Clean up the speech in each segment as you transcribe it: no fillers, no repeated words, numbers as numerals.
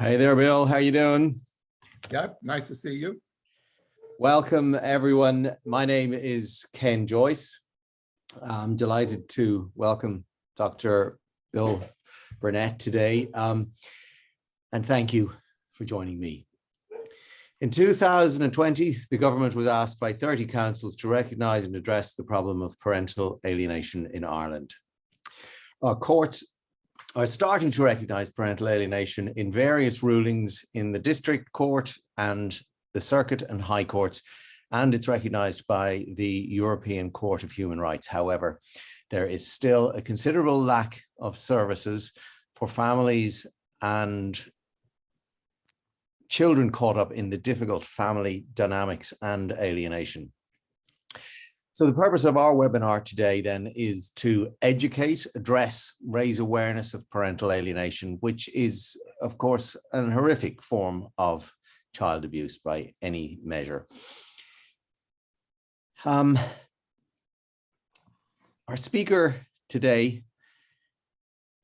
Hey there, Bill. How you doing? Yep, nice to see you. Welcome, everyone. My name is Ken Joyce. I'm delighted to welcome Dr. Bill Bernet today, and thank you for joining me. In 2020, the government was asked by 30 councils to recognise and address the problem of parental alienation in Ireland. Our courts are starting to recognise parental alienation in various rulings in the district court and the circuit and high courts, and it's recognised by the European Court of Human Rights. However, there is still a considerable lack of services for families and children caught up in the difficult family dynamics and alienation. So the purpose of our webinar today then is to educate, address, raise awareness of parental alienation, which is, of course, an horrific form of child abuse by any measure. Our speaker today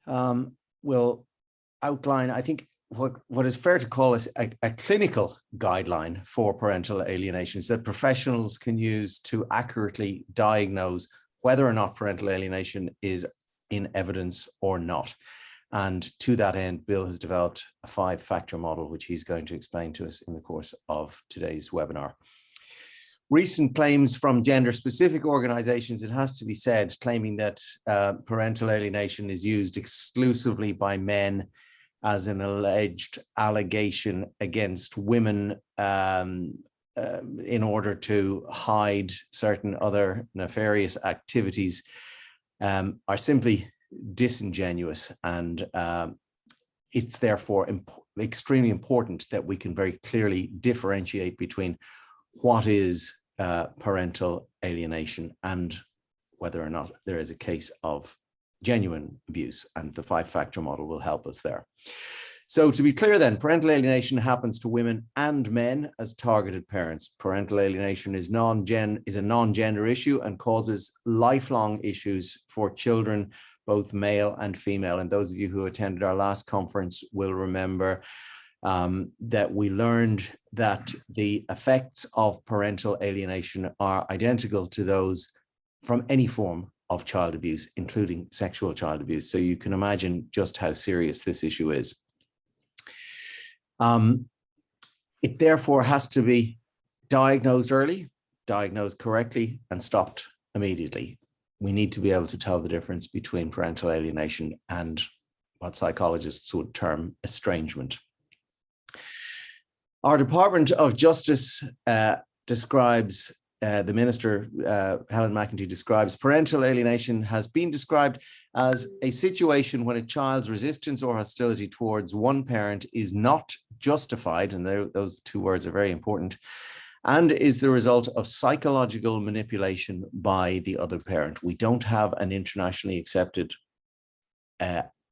will outline, I think, what is fair to call a clinical guideline for parental alienation that professionals can use to accurately diagnose whether or not parental alienation is in evidence or not. And to that end, Bill has developed a 5-factor model, which he's going to explain to us in the course of today's webinar. Recent claims from gender-specific organizations, it has to be said, claiming that parental alienation is used exclusively by men as an alleged allegation against women in order to hide certain other nefarious activities, are simply disingenuous. And it's therefore extremely important that we can very clearly differentiate between what is parental alienation and whether or not there is a case of genuine abuse, and the 5-factor model will help us there. So to be clear then, parental alienation happens to women and men as targeted parents. Parental alienation is a non-gender issue and causes lifelong issues for children, both male and female. And those of you who attended our last conference will remember that we learned that the effects of parental alienation are identical to those from any form of child abuse, including sexual child abuse. So you can imagine just how serious this issue is. It therefore has to be diagnosed early, diagnosed correctly, and stopped immediately. We need to be able to tell the difference between parental alienation and what psychologists would term estrangement. Our Department of Justice describes the Minister, Helen McEntee, describes parental alienation has been described as a situation when a child's resistance or hostility towards one parent is not justified, and those two words are very important, and is the result of psychological manipulation by the other parent. We don't have an internationally accepted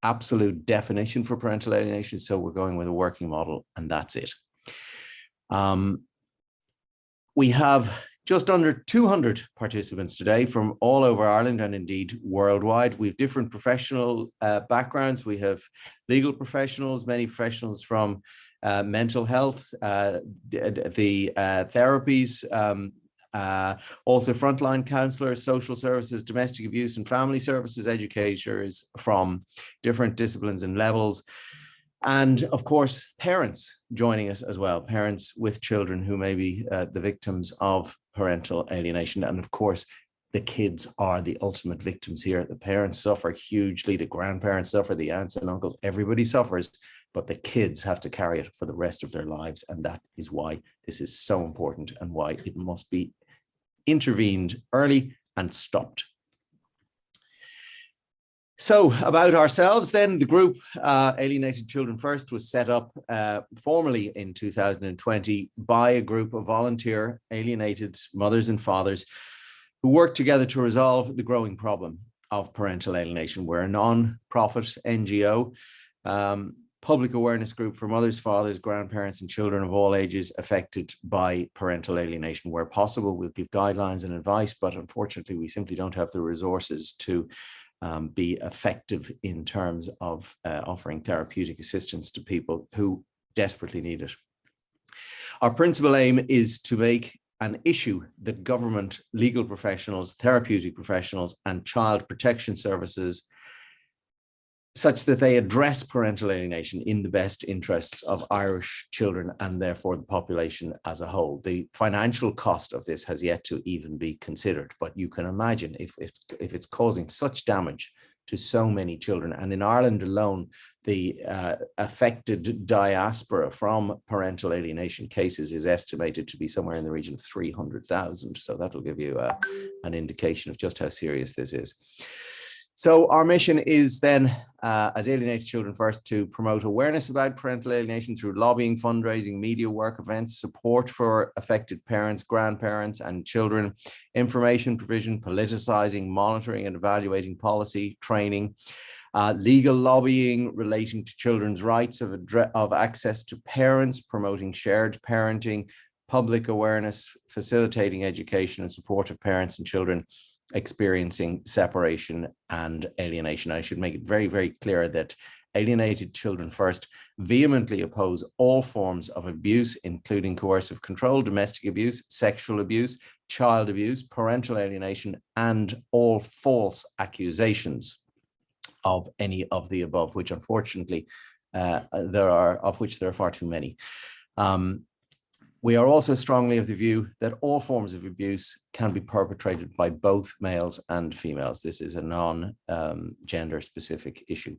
absolute definition for parental alienation, so we're going with a working model, and that's it. We have just under 200 participants today from all over Ireland and indeed worldwide. We have different professional backgrounds. We have legal professionals, many professionals from mental health, the therapies, also frontline counselors, social services, domestic abuse and family services, educators from different disciplines and levels. And of course, parents joining us as well, parents with children who may be the victims of parental alienation. And of course, the kids are the ultimate victims here. The parents suffer hugely, the grandparents suffer, the aunts and uncles, everybody suffers, but the kids have to carry it for the rest of their lives. And that is why this is so important and why it must be intervened early and stopped. So about ourselves then, the group Alienated Children First was set up formally in 2020 by a group of volunteer alienated mothers and fathers who work together to resolve the growing problem of parental alienation. We're a non-profit NGO, public awareness group for mothers, fathers, grandparents and children of all ages affected by parental alienation. Where possible, we'll give guidelines and advice, but unfortunately we simply don't have the resources to be effective in terms of offering therapeutic assistance to people who desperately need it. Our principal aim is to make an issue that government, legal professionals, therapeutic professionals, and child protection services such that they address parental alienation in the best interests of Irish children and therefore the population as a whole. The financial cost of this has yet to even be considered, but you can imagine if it's causing such damage to so many children. And in Ireland alone, the affected diaspora from parental alienation cases is estimated to be somewhere in the region of 300,000. So that'll give you an indication of just how serious this is. So our mission is then, as Alienated Children First, to promote awareness about parental alienation through lobbying, fundraising, media work, events, support for affected parents, grandparents, and children, information provision, politicizing, monitoring and evaluating policy, training, legal lobbying relating to children's rights of access to parents, promoting shared parenting, public awareness, facilitating education and support of parents and children experiencing separation and alienation. I should make it very, very clear that Alienated Children First vehemently oppose all forms of abuse, including coercive control, domestic abuse, sexual abuse, child abuse, parental alienation, and all false accusations of any of the above, which unfortunately there are far too many. We are also strongly of the view that all forms of abuse can be perpetrated by both males and females. This is a non-gender specific issue.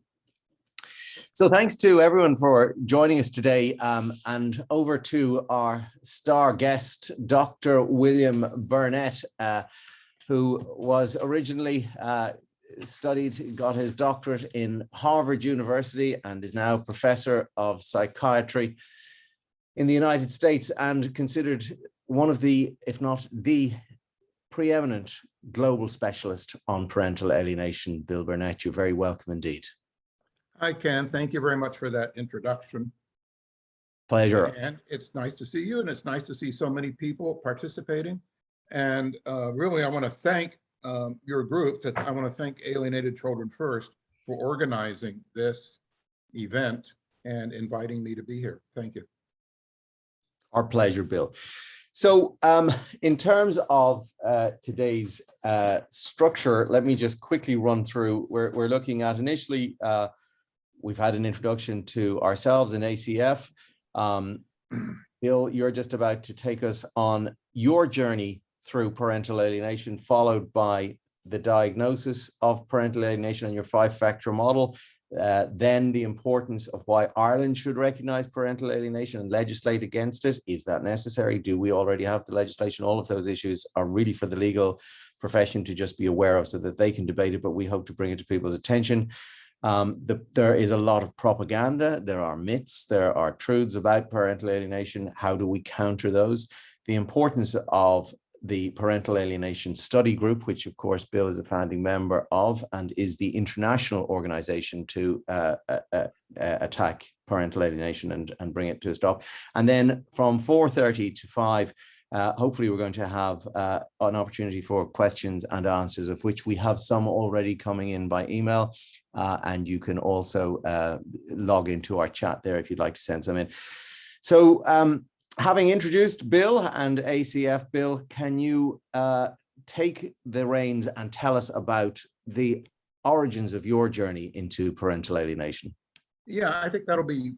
So thanks to everyone for joining us today, and over to our star guest, Dr. William Bernet, who was originally got his doctorate in Harvard University and is now professor of psychiatry in the United States and considered one of the, if not the preeminent global specialist on parental alienation. Bill Bernet, you're very welcome indeed. Hi, Ken. Thank you very much for that introduction. Pleasure. And it's nice to see you, and it's nice to see so many people participating. And really, I want to thank your group. I want to thank Alienated Children First for organizing this event and inviting me to be here. Thank you. Our pleasure, Bill. So in terms of today's structure, let me just quickly run through. We're looking at initially, we've had an introduction to ourselves and ACF. Bill, you're just about to take us on your journey through parental alienation, followed by the diagnosis of parental alienation and your 5-factor model. Then the importance of why Ireland should recognize parental alienation and legislate against it. Is that necessary? Do we already have the legislation? All of those issues are really for the legal profession to just be aware of so that they can debate it, but we hope to bring it to people's attention. There is a lot of propaganda. There are myths. There are truths about parental alienation. How do we counter those? The importance of the Parental Alienation Study Group, which of course Bill is a founding member of and is the international organization to attack parental alienation and bring it to a stop. And then from 4:30 to 5, hopefully we're going to have an opportunity for questions and answers, of which we have some already coming in by email. And you can also log into our chat there if you'd like to send some in. So having introduced Bill and ACF, Bill, can you take the reins and tell us about the origins of your journey into parental alienation? Yeah, I think that'll be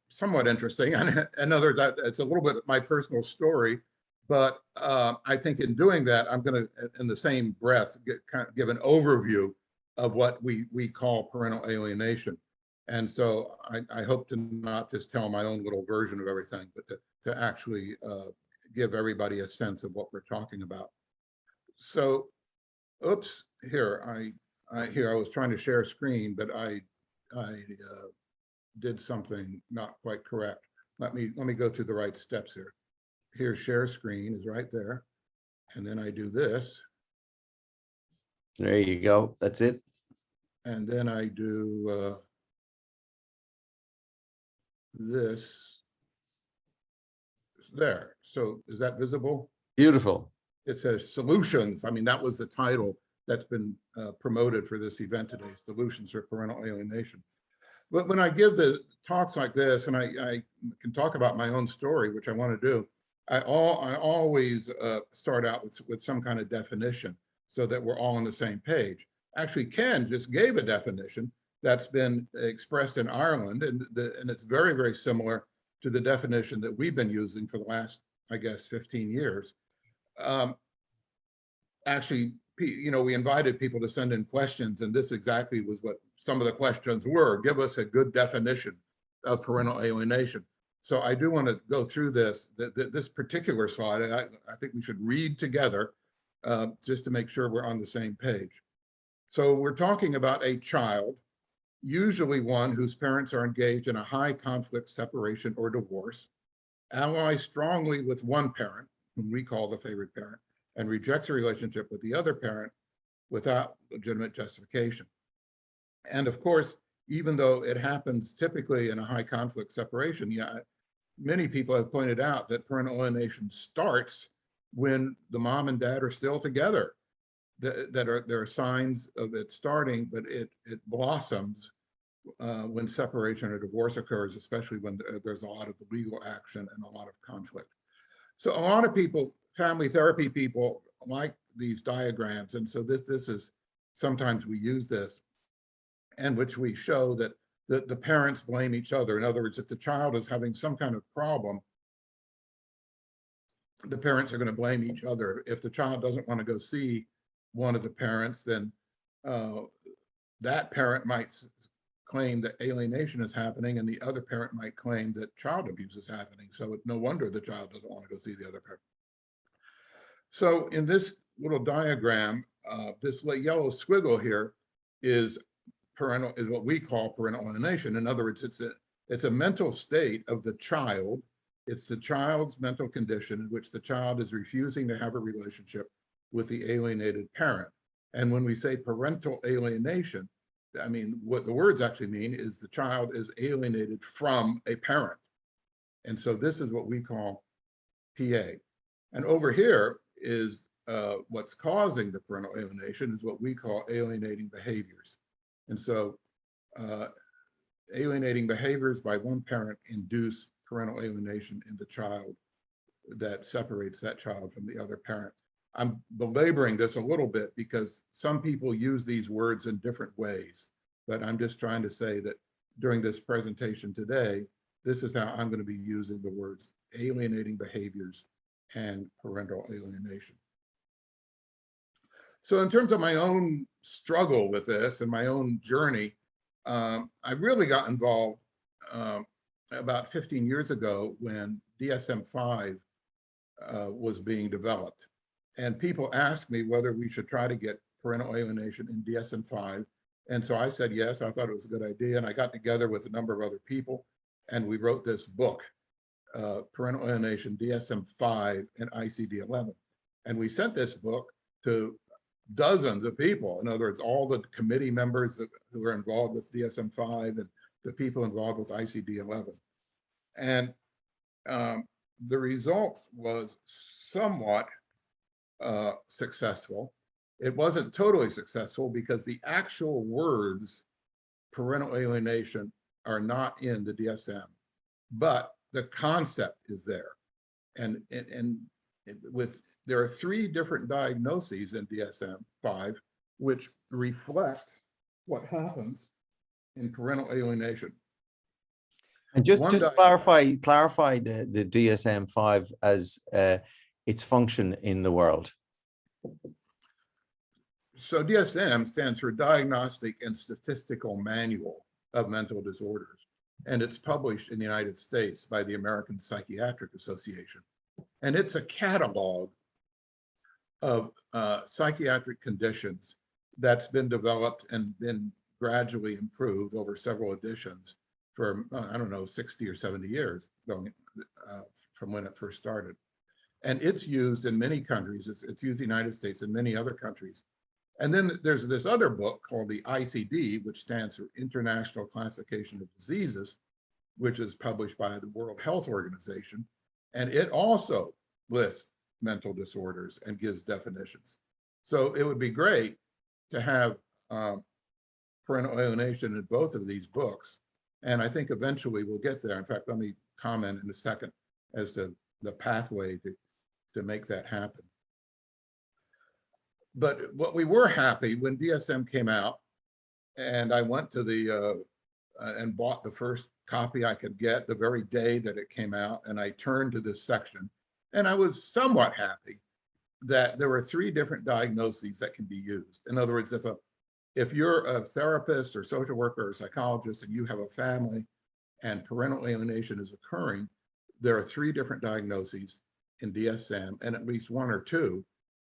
somewhat interesting. I know that it's a little bit of my personal story, but I think in doing that, I'm going to, in the same breath, give an overview of what we call parental alienation. And so I hope to not just tell my own little version of everything, but to actually give everybody a sense of what we're talking about. So, oops, here I was trying to share a screen, but I did something not quite correct. Let me go through the right steps here. Here, share screen is right there, and then I do this. There you go. That's it. And then I do this. There. So is that visible? Beautiful. It says solutions. I mean, that was the title that's been promoted for this event today, Solutions for Parental Alienation. But when I give the talks like this, and I can talk about my own story, which I want to do, I always start out with some kind of definition so that we're all on the same page. Actually, Ken just gave a definition that's been expressed in Ireland, and it's very, very similar to the definition that we've been using for the last, I guess, 15 years. Actually, we invited people to send in questions, and this exactly was what some of the questions were. Give us a good definition of parental alienation. So I do want to go through this particular slide. I think we should read together just to make sure we're on the same page. So we're talking about a child, usually one whose parents are engaged in a high conflict separation or divorce, allies strongly with one parent, whom we call the favored parent, and rejects a relationship with the other parent without legitimate justification. And of course, even though it happens typically in a high conflict separation, many people have pointed out that parental alienation starts when the mom and dad are still together. There are signs of it starting, but it blossoms when separation or divorce occurs, especially when there's a lot of legal action and a lot of conflict. So a lot of people, family therapy people, like these diagrams, and so this is, sometimes we use this, and which we show that the parents blame each other. In other words, if the child is having some kind of problem, the parents are going to blame each other. If the child doesn't want to go see one of the parents, then that parent might claim that alienation is happening, and the other parent might claim that child abuse is happening. So it's no wonder the child doesn't want to go see the other parent. So in this little diagram, this yellow squiggle here is what we call parental alienation. In other words, it's a mental state of the child. It's the child's mental condition in which the child is refusing to have a relationship with the alienated parent. And when we say parental alienation, I mean, what the words actually mean is the child is alienated from a parent. And so this is what we call PA. And over here is what's causing the parental alienation is what we call alienating behaviors. And so alienating behaviors by one parent induce parental alienation in the child that separates that child from the other parent. I'm belaboring this a little bit because some people use these words in different ways, but I'm just trying to say that during this presentation today, this is how I'm going to be using the words alienating behaviors and parental alienation. So in terms of my own struggle with this and my own journey, I really got involved about 15 years ago when DSM-5 was being developed. And people asked me whether we should try to get parental alienation in DSM-5. And so I said yes, I thought it was a good idea. And I got together with a number of other people and we wrote this book, Parental Alienation, DSM-5 and ICD-11. And we sent this book to dozens of people. In other words, all the committee members who were involved with DSM-5 and the people involved with ICD-11. And the result was somewhat successful. It wasn't totally successful because the actual words parental alienation are not in the DSM, but the concept is there. And there are 3 different diagnoses in DSM-5 which reflect what happens in parental alienation. And just clarify the DSM-5 as its function in the world. So DSM stands for Diagnostic and Statistical Manual of Mental Disorders, and it's published in the United States by the American Psychiatric Association. And it's a catalog of psychiatric conditions that's been developed and been gradually improved over several editions for, I don't know, 60 or 70 years going, from when it first started. And it's used in many countries. It's used in the United States and many other countries. And then there's this other book called the ICD, which stands for International Classification of Diseases, which is published by the World Health Organization. And it also lists mental disorders and gives definitions. So it would be great to have parental alienation in both of these books. And I think eventually we'll get there. In fact, let me comment in a second as to the pathway to make that happen. But what we were happy when DSM came out, and I went to the and bought the first copy I could get the very day that it came out, and I turned to this section, and I was somewhat happy that there were 3 different diagnoses that can be used. In other words, if you're a therapist or social worker or psychologist and you have a family and parental alienation is occurring, there are 3 different diagnoses in DSM and at least 1 or 2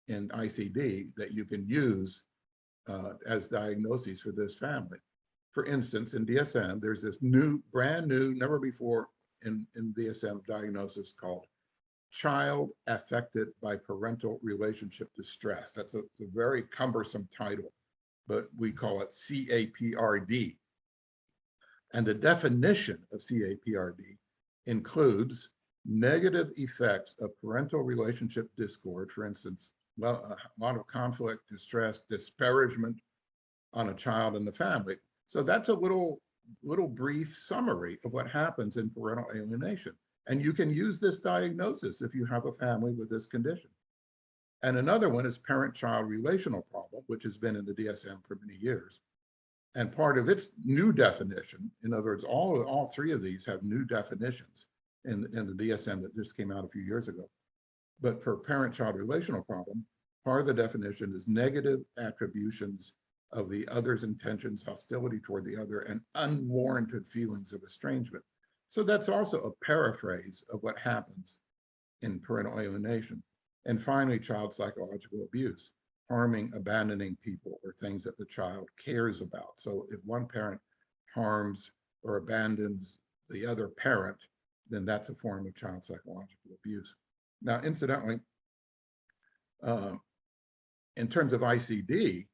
in ICD that you can use as diagnoses for this family. For instance, in DSM, there's this brand new, never before in DSM diagnosis called child affected by parental relationship distress. That's a very cumbersome title, but we call it CAPRD. And the definition of CAPRD includes negative effects of parental relationship discord, for instance, a lot of conflict, distress, disparagement on a child and the family. So that's a little brief summary of what happens in parental alienation. And you can use this diagnosis if you have a family with this condition. And another one is parent-child relational problem, which has been in the DSM for many years. And part of its new definition, in other words, all 3 of these have new definitions in the DSM that just came out a few years ago. But for parent-child relational problem, part of the definition is negative attributions of the other's intentions, hostility toward the other, and unwarranted feelings of estrangement. So that's also a paraphrase of what happens in parental alienation. And finally, child psychological abuse, harming, abandoning people or things that the child cares about. So if one parent harms or abandons the other parent, then that's a form of child psychological abuse. Now, incidentally, in terms of ICD,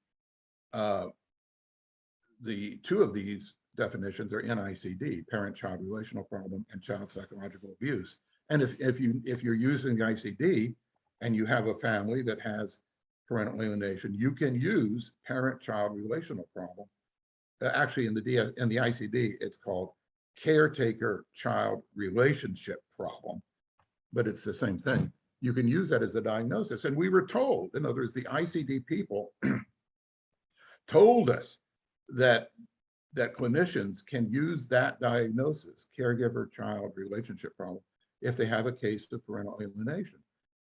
the 2 of these definitions are in ICD, parent-child relational problem and child psychological abuse. And if you're using the ICD and you have a family that has parental alienation, you can use parent-child relational problem. Actually, in the ICD, it's called caretaker-child relationship problem, but it's the same thing. You can use that as a diagnosis. And we were told, in other words, the ICD people told us that clinicians can use that diagnosis, caregiver-child relationship problem, if they have a case of parental alienation.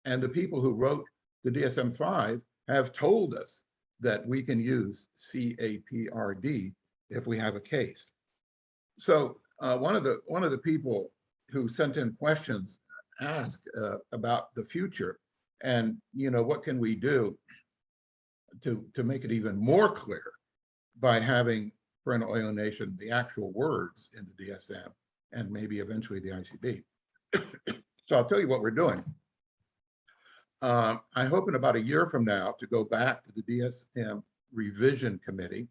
And the people who wrote the DSM-5 have told us that we can use CAPRD if we have a case. So one of the people who sent in questions asked about the future and what can we do to make it even more clear by having parental alienation, the actual words in the DSM, and maybe eventually the ICD. So I'll tell you what we're doing. I hope in about a year from now to go back to the DSM revision committee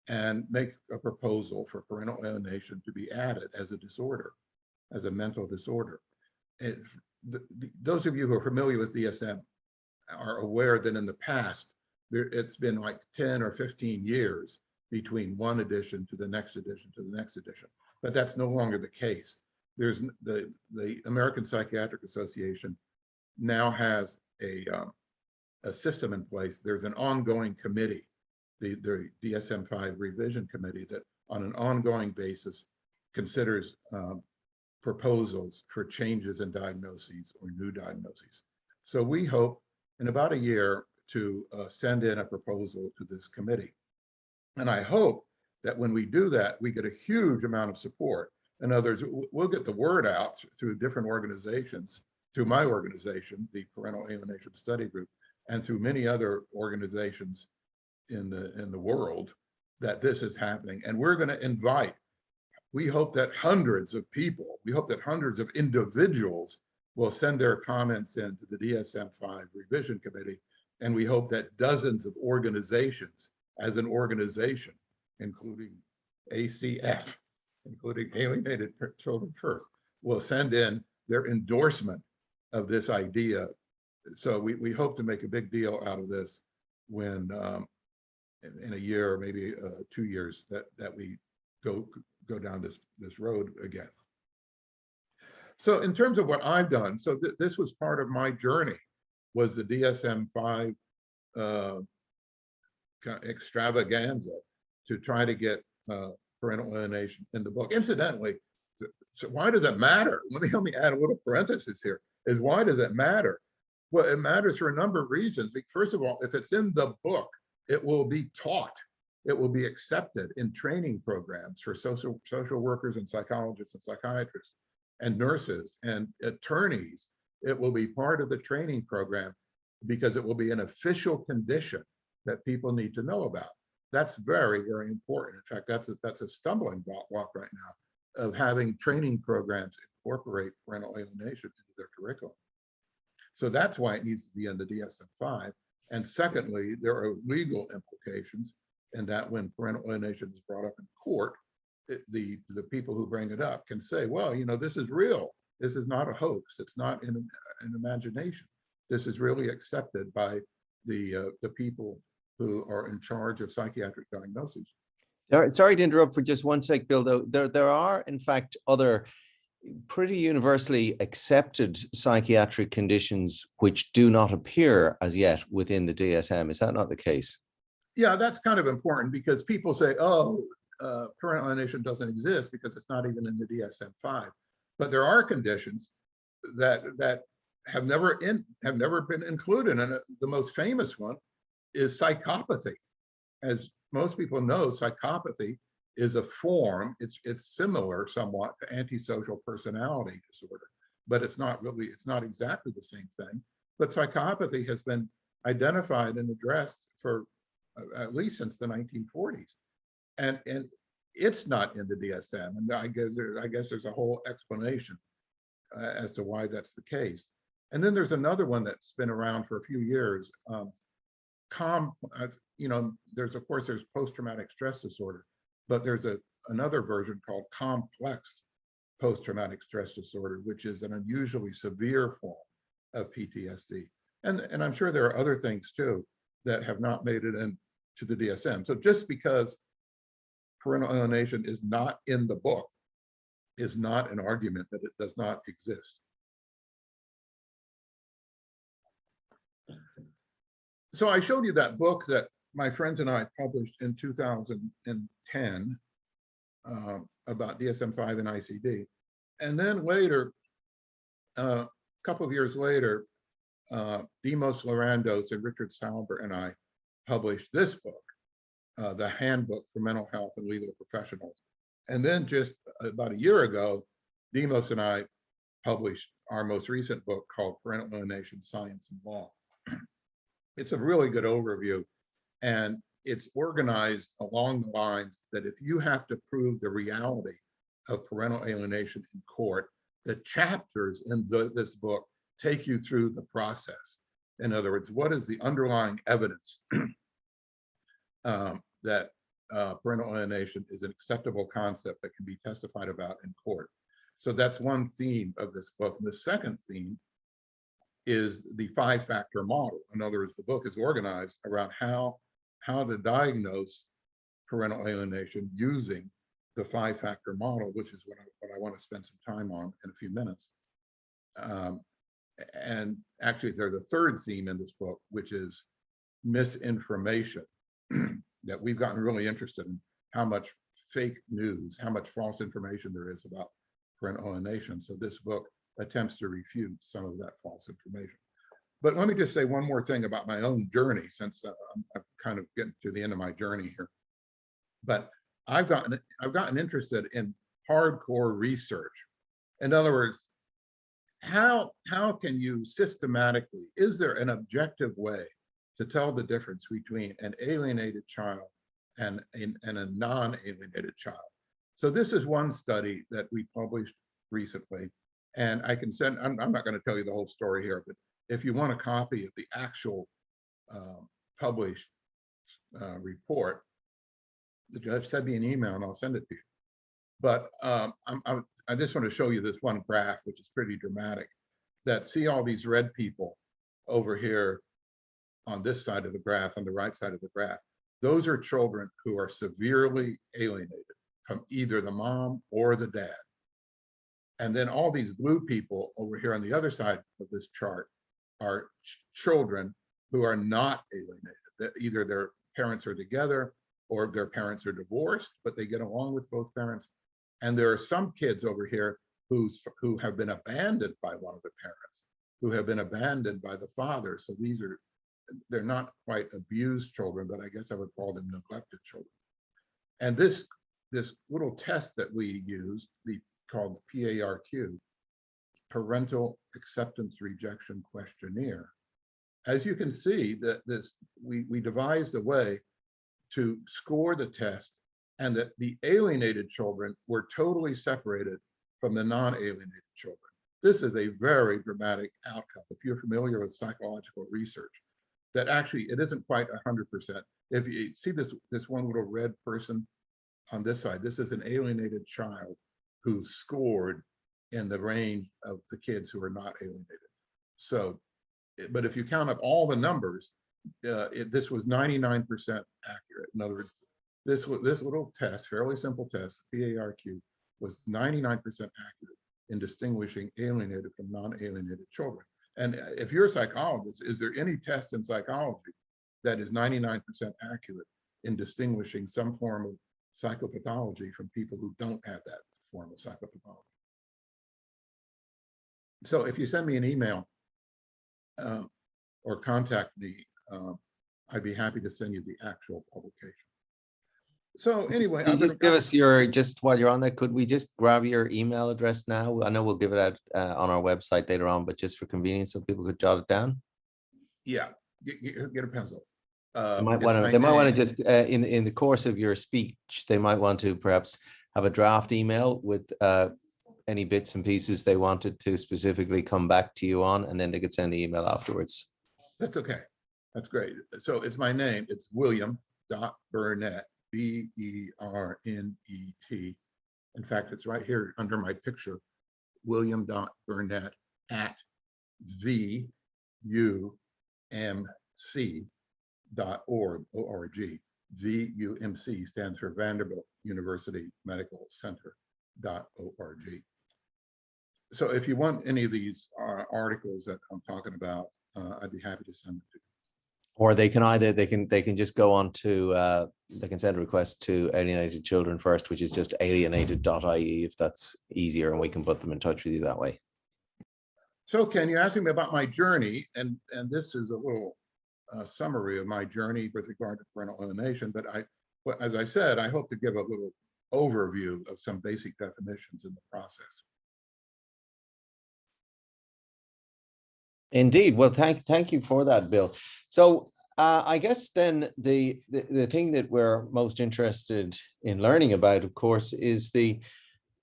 and make a proposal for parental alienation to be added as a disorder, as a mental disorder. Those of you who are familiar with DSM are aware that in the past, it's been like 10 or 15 years between one edition to the next edition to the next edition. But that's no longer the case. There's the American Psychiatric Association now has a system in place. There's an ongoing committee, the DSM-5 revision committee, that on an ongoing basis considers proposals for changes in diagnoses or new diagnoses. So we hope in about a year to send in a proposal to this committee. And I hope that when we do that, we get a huge amount of support. In other words, we'll get the word out through different organizations, through my organization, the Parental Alienation Study Group, and through many other organizations in the world, that this is happening. And we're going to invite, we hope that hundreds of people, we hope that hundreds of individuals will send their comments in to the DSM-5 revision committee. And we hope that dozens of organizations, as an organization, including ACF, including Alienated Children First, will send in their endorsement of this idea. So we hope to make a big deal out of this when in a year or maybe 2 years that we go go down this road again. So in terms of what I've done, so this was part of my journey, was the DSM-5 extravaganza to try to get parental alienation in the book. Incidentally, so why does it matter? Let me add a little parenthesis here, is why does it matter? Well, it matters for a number of reasons. First of all, if it's in the book, it will be taught. It will be accepted in training programs for social workers and psychologists and psychiatrists and nurses and attorneys. It will be part of the training program because it will be an official condition that people need to know about. That's very, very important. In fact, that's a stumbling block right now, of having training programs incorporate parental alienation into their curriculum. So that's why it needs to be in the DSM-5. And secondly, there are legal implications, and that when parental alienation is brought up in court, the people who bring it up can say, well, you know, this is real. This is not a hoax. It's not an imagination. This is really accepted by the people who are in charge of psychiatric diagnoses. Sorry to interrupt for just one sec, Bill, though. There are, in fact, other pretty universally accepted psychiatric conditions which do not appear as yet within the DSM. Is that not the case? Yeah, that's kind of important because people say, oh, parental alienation doesn't exist because it's not even in the DSM-5. But there are conditions that have never been included, and the most famous one is psychopathy. As most people know, psychopathy is a form. It's similar somewhat to antisocial personality disorder, but it's not exactly the same thing. But psychopathy has been identified and addressed for at least since the 1940s, and it's not in the DSM. And I guess there's a whole explanation as to why that's the case. And then there's another one that's been around for a few years. You know, there's post-traumatic stress disorder, but there's another version called complex post-traumatic stress disorder, which is an unusually severe form of PTSD. And I'm sure there are other things too that have not made it into the DSM. So just because parental alienation is not in the book is not an argument that it does not exist. So I showed you that book that my friends and I published in 2010 about DSM-5 and ICD. And then later, a couple of years later, Dimos Larandos and Richard Sauber and I published this book, The Handbook for Mental Health and Legal Professionals. And then just about a year ago, Dimos and I published our most recent book called Parental Alienation, Science and Law. It's a really good overview, and it's organized along the lines that if you have to prove the reality of parental alienation in court, the chapters in this book take you through the process. In other words, what is the underlying evidence that parental alienation is an acceptable concept that can be testified about in court. So that's one theme of this book. And the second theme is the 5-factor model. In other words, the book is organized around how to diagnose parental alienation using the 5-factor model, which is what I want to spend some time on in a few minutes. And actually, there's a third theme in this book, which is misinformation, that we've gotten really interested in how much fake news, how much false information there is about parental alienation. So this book attempts to refute some of that false information. But let me just say one more thing about my own journey, since I'm kind of getting to the end of my journey here. But I've gotten interested in hardcore research. In other words, how can you systematically, is there an objective way to tell the difference between an alienated child and a non-alienated child? So this is one study that we published recently, and I can send, I'm not going to tell you the whole story here, but if you want a copy of the actual published report, send me an email and I'll send it to you. But I just want to show you this one graph, which is pretty dramatic, that see all these red people over here on this side of the graph, on the right side of the graph. Those are children who are severely alienated. from either the mom or the dad. And then all these blue people over here on the other side of this chart are children who are not alienated. That either their parents are together or their parents are divorced, but they get along with both parents. And there are some kids over here who have been abandoned by one of the parents, who have been abandoned by the father. So they're not quite abused children, but I guess I would call them neglected children. And this little test that we used, called the PARQ, Parental Acceptance Rejection Questionnaire. As you can see, that we devised a way to score the test, and that the alienated children were totally separated from the non-alienated children. This is a very dramatic outcome. If you're familiar with psychological research, that actually it isn't quite 100%. If you see this one little red person on this side, this is an alienated child who scored in the range of the kids who are not alienated. So, but if you count up all the numbers, this was 99% accurate. In other words, this little test, fairly simple test, PARQ, was 99% accurate in distinguishing alienated from non-alienated children. And if you're a psychologist, is there any test in psychology that is 99% accurate in distinguishing some form of psychopathology from people who don't have that form of psychopathology? So if you send me an email or contact me, I'd be happy to send you the actual publication. So anyway, Can you just give us just while you're on that, could we just grab your email address now? I know we'll give it out on our website later on, but just for convenience, so people could jot it down. Yeah, get a pencil. They might want to just in the course of your speech, they might want to perhaps have a draft email with any bits and pieces they wanted to specifically come back to you on, and then they could send the email afterwards. That's okay. That's great. So it's my name. It's William.Bernet, B-E-R-N-E-T. In fact, it's right here under my picture, William.Bernet at VUMC.org, O-R-G. VUMC stands for Vanderbilt University Medical Center.org. So if you want any of these articles that I'm talking about, I'd be happy to send it to you. Or they can just go on to they can send a request to Alienated Children first, which is just alienated.ie, if that's easier, and we can put them in touch with you that way. So Ken, you asked me about my journey, and this is a little summary of my journey with regard to parental alienation, but as I said, I hope to give a little overview of some basic definitions in the process. Indeed. Well, thank you for that, Bill. So I guess then the thing that we're most interested in learning about, of course, is the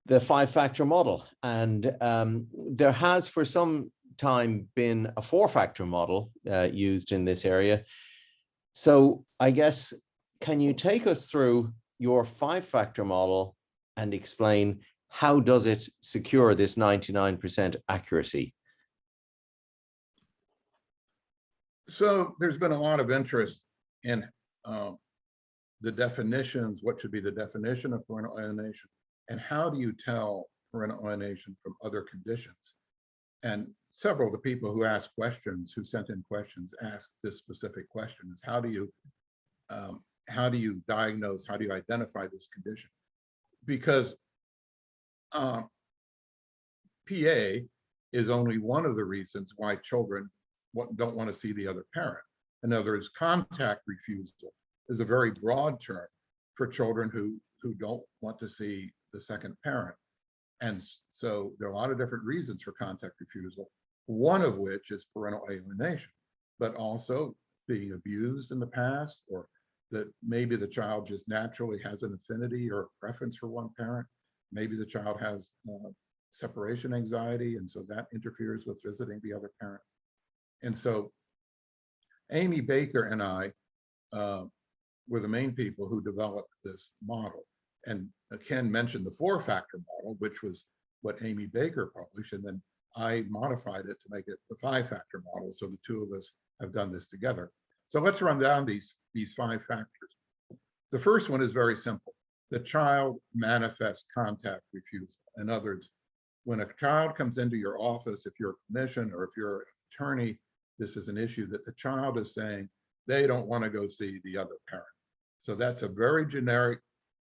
5-factor model. And there has for some time been a 4-factor model used in this area. So I guess, can you take us through your 5-factor model and explain how does it secure this 99% accuracy? So there's been a lot of interest in the definitions, what should be the definition of parental alienation, and how do you tell parental alienation from other conditions? And several of the people who asked questions, who sent in questions, asked this specific question: is how do you diagnose, how do you identify this condition? Because PA is only one of the reasons why children don't want to see the other parent. In other words, contact refusal is a very broad term for children who don't want to see the second parent. And so there are a lot of different reasons for contact refusal, one of which is parental alienation, but also being abused in the past, or that maybe the child just naturally has an affinity or a preference for one parent. Maybe the child has separation anxiety, and so that interferes with visiting the other parent. And so Amy Baker and I were the main people who developed this model. And Ken mentioned the 4-factor model, which was what Amy Baker published, and then I modified it to make it the 5-factor model. So the two of us have done this together. So let's run down these 5 factors. The first one is very simple. the child manifests contact refusal. In other words, when a child comes into your office, if you're a clinician or if you're an attorney, this is an issue that the child is saying they don't want to go see the other parent. So that's a very generic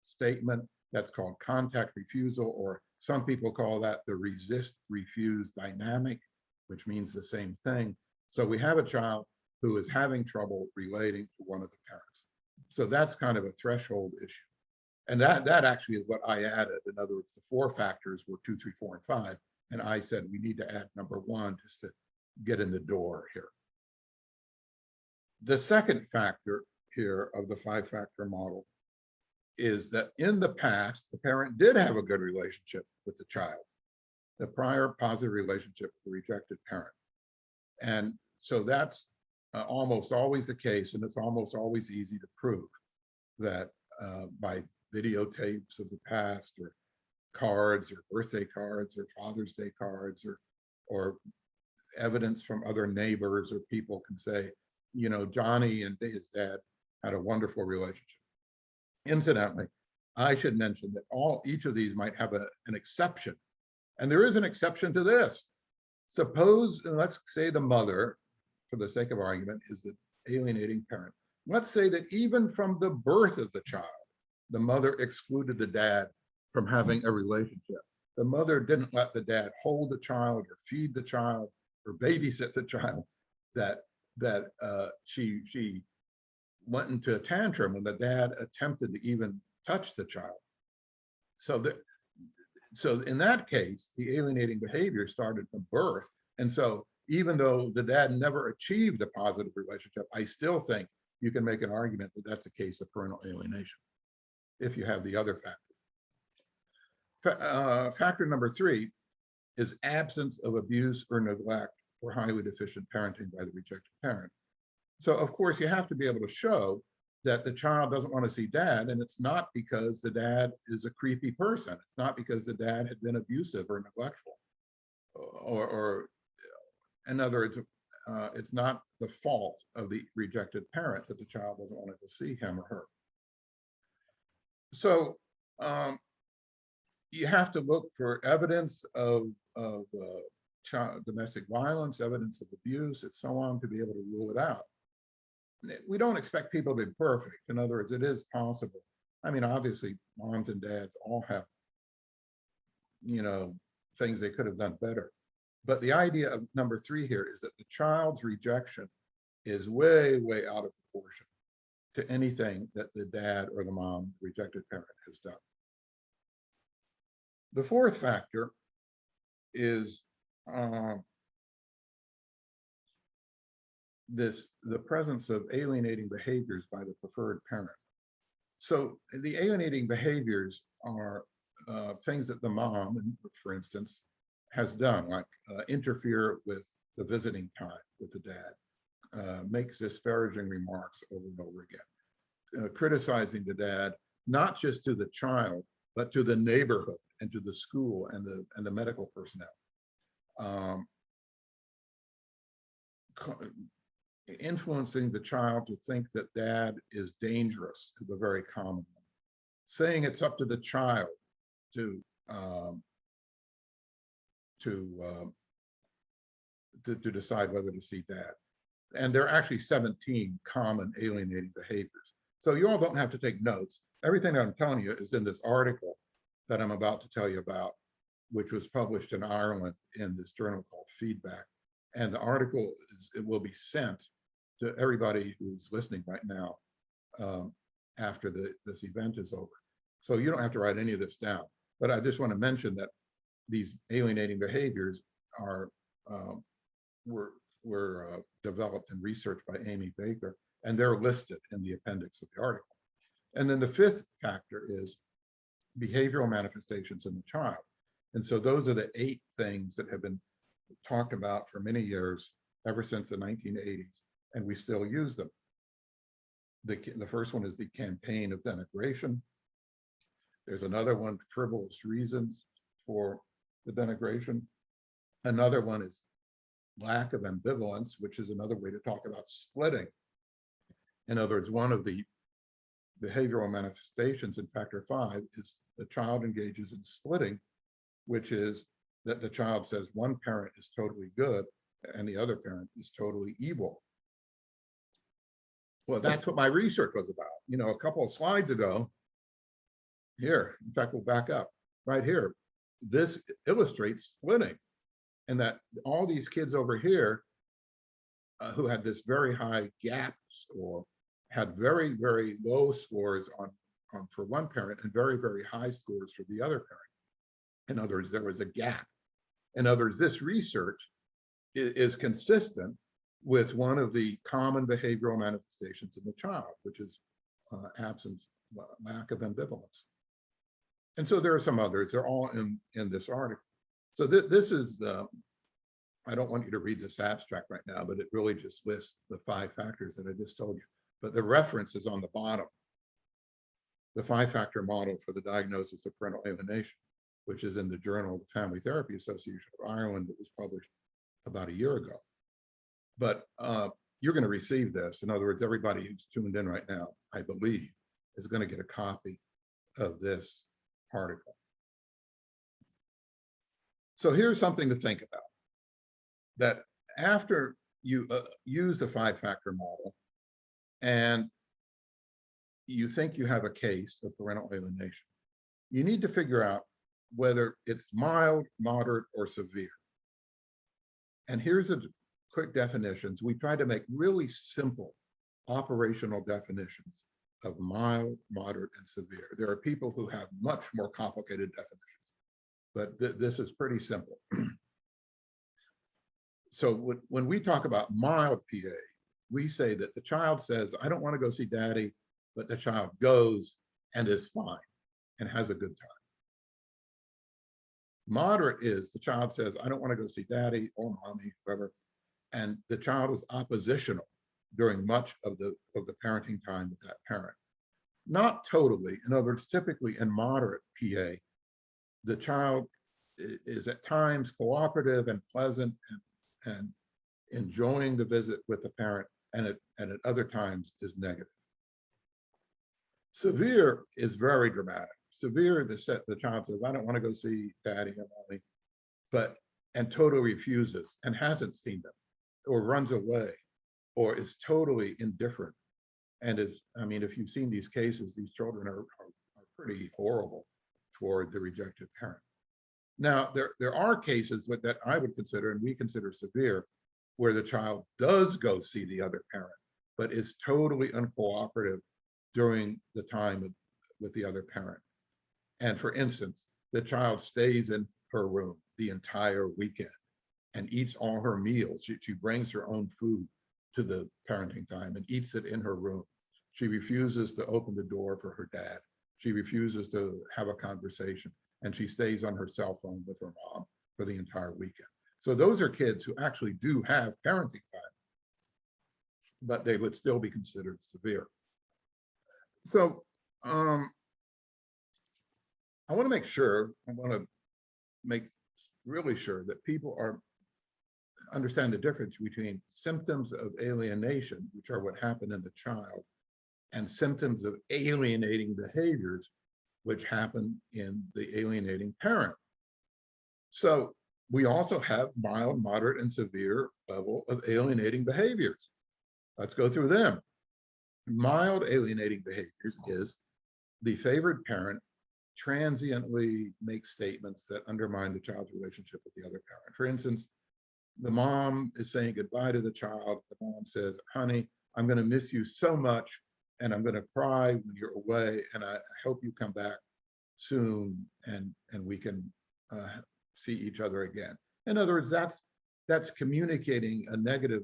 statement. That's called contact refusal, or some people call that the resist refuse dynamic, which means the same thing. So we have a child who is having trouble relating to one of the parents. So that's kind of a threshold issue. And that actually is what I added. In other words, the 4 factors were 2, 3, 4, and 5. And I said, we need to add number 1 just to get in the door here. The second factor here of the 5-factor model is that in the past, the parent did have a good relationship with the child, the prior positive relationship with the rejected parent. And so that's almost always the case, and it's almost always easy to prove that by videotapes of the past, or cards, or birthday cards, or Father's Day cards, or evidence from other neighbors or people can say, you know, Johnny and his dad had a wonderful relationship. Incidentally, I should mention that each of these might have an exception. And there is an exception to this. Suppose, let's say the mother, for the sake of argument, is the alienating parent. Let's say that even from the birth of the child, the mother excluded the dad from having a relationship. The mother didn't let the dad hold the child or feed the child or babysit the child, that she went into a tantrum when the dad attempted to even touch the child. So in that case, the alienating behavior started from birth. And so even though the dad never achieved a positive relationship, I still think you can make an argument that that's a case of parental alienation if you have the other factor. Factor number 3 is absence of abuse or neglect or highly deficient parenting by the rejected parent. So of course you have to be able to show that the child doesn't want to see dad, and it's not because the dad is a creepy person. It's not because the dad had been abusive or neglectful, or in other words, it's not the fault of the rejected parent that the child doesn't want to see him or her. So you have to look for evidence of child domestic violence, evidence of abuse, and so on, to be able to rule it out. We don't expect people to be perfect. In other words, it is possible. I mean, obviously, moms and dads all have, you know, things they could have done better. But the idea of number 3 here is that the child's rejection is way, way out of proportion to anything that the dad or the mom, the rejected parent, has done. The 4th factor is the presence of alienating behaviors by the preferred parent. So the alienating behaviors are things that the mom, for instance, has done, like interfere with the visiting time with the dad, makes disparaging remarks over and over again, criticizing the dad, not just to the child, but to the neighborhood and to the school and the medical personnel. Influencing the child to think that dad is dangerous is a very common one. Saying it's up to the child to decide whether to see dad. And there are actually 17 common alienating behaviors. So you all don't have to take notes. Everything I'm telling you is in this article that I'm about to tell you about, which was published in Ireland in this journal called Feedback. And the article it will be sent to everybody who's listening right now after this event is over. So you don't have to write any of this down. But I just want to mention that these alienating behaviors were developed and researched by Amy Baker, and they're listed in the appendix of the article. And then the 5th factor is behavioral manifestations in the child. And so those are the 8 things that have been talked about for many years, ever since the 1980s, and we still use them. The first one is the campaign of denigration. There's another one, frivolous reasons for the denigration. Another one is lack of ambivalence, which is another way to talk about splitting. In other words, one of the behavioral manifestations in factor 5 is the child engages in splitting, which is that the child says one parent is totally good and the other parent is totally evil. Well, that's what my research was about. You know, a couple of slides ago, here, in fact, we'll back up right here. This illustrates splitting, and that all these kids over here who had this very high gap score had very, very low scores on for one parent and very, very high scores for the other parent. In other words, there was a gap. In other words, this research is consistent with one of the common behavioral manifestations in the child, which is absence, lack of ambivalence. And so there are some others. They're all in this article. So this is the, I don't want you to read this abstract right now, but it really just lists the 5 factors that I just told you. But the reference is on the bottom. The 5-factor model for the diagnosis of parental alienation, which is in the Journal of the Family Therapy Association of Ireland, that was published about a year ago. But you're going to receive this. In other words, everybody who's tuned in right now, I believe, is going to get a copy of this article. So here's something to think about. That after you use the 5-factor model and you think you have a case of parental alienation, you need to figure out whether it's mild, moderate, or severe. And here's a quick definitions. We try to make really simple operational definitions of mild, moderate, and severe. There are people who have much more complicated definitions, but this is pretty simple. So when we talk about mild PA, we say that the child says, I don't want to go see daddy, but the child goes and is fine and has a good time. Moderate is the child says, I don't want to go see daddy or mommy, whoever, and the child is oppositional during much of the parenting time with that parent. Not totally. In other words, typically in moderate PA, the child is at times cooperative and pleasant and enjoying the visit with the parent, and at other times is negative. Severe is very dramatic. Severe, the child says, I don't want to go see daddy and mommy, and totally refuses and hasn't seen them, or runs away, or is totally indifferent. And I mean, if you've seen these cases, these children are pretty horrible toward the rejected parent. Now, there are cases that I would consider, and we consider severe, where the child does go see the other parent, but is totally uncooperative during the time with the other parent. And for instance, the child stays in her room the entire weekend and eats all her meals. She brings her own food to the parenting time and eats it in her room. She refuses to open the door for her dad. She refuses to have a conversation, and she stays on her cell phone with her mom for the entire weekend. So those are kids who actually do have parenting time, but they would still be considered severe. So I want to make really sure that people understand the difference between symptoms of alienation, which are what happened in the child, and symptoms of alienating behaviors, which happen in the alienating parent. So we also have mild, moderate, and severe level of alienating behaviors. Let's go through them. Mild alienating behaviors is the favored parent transiently makes statements that undermine the child's relationship with the other parent. For instance, the mom is saying goodbye to the child. The mom says, honey, I'm going to miss you so much, and I'm going to cry when you're away, and I hope you come back soon and we can see each other again. In other words, that's communicating a negative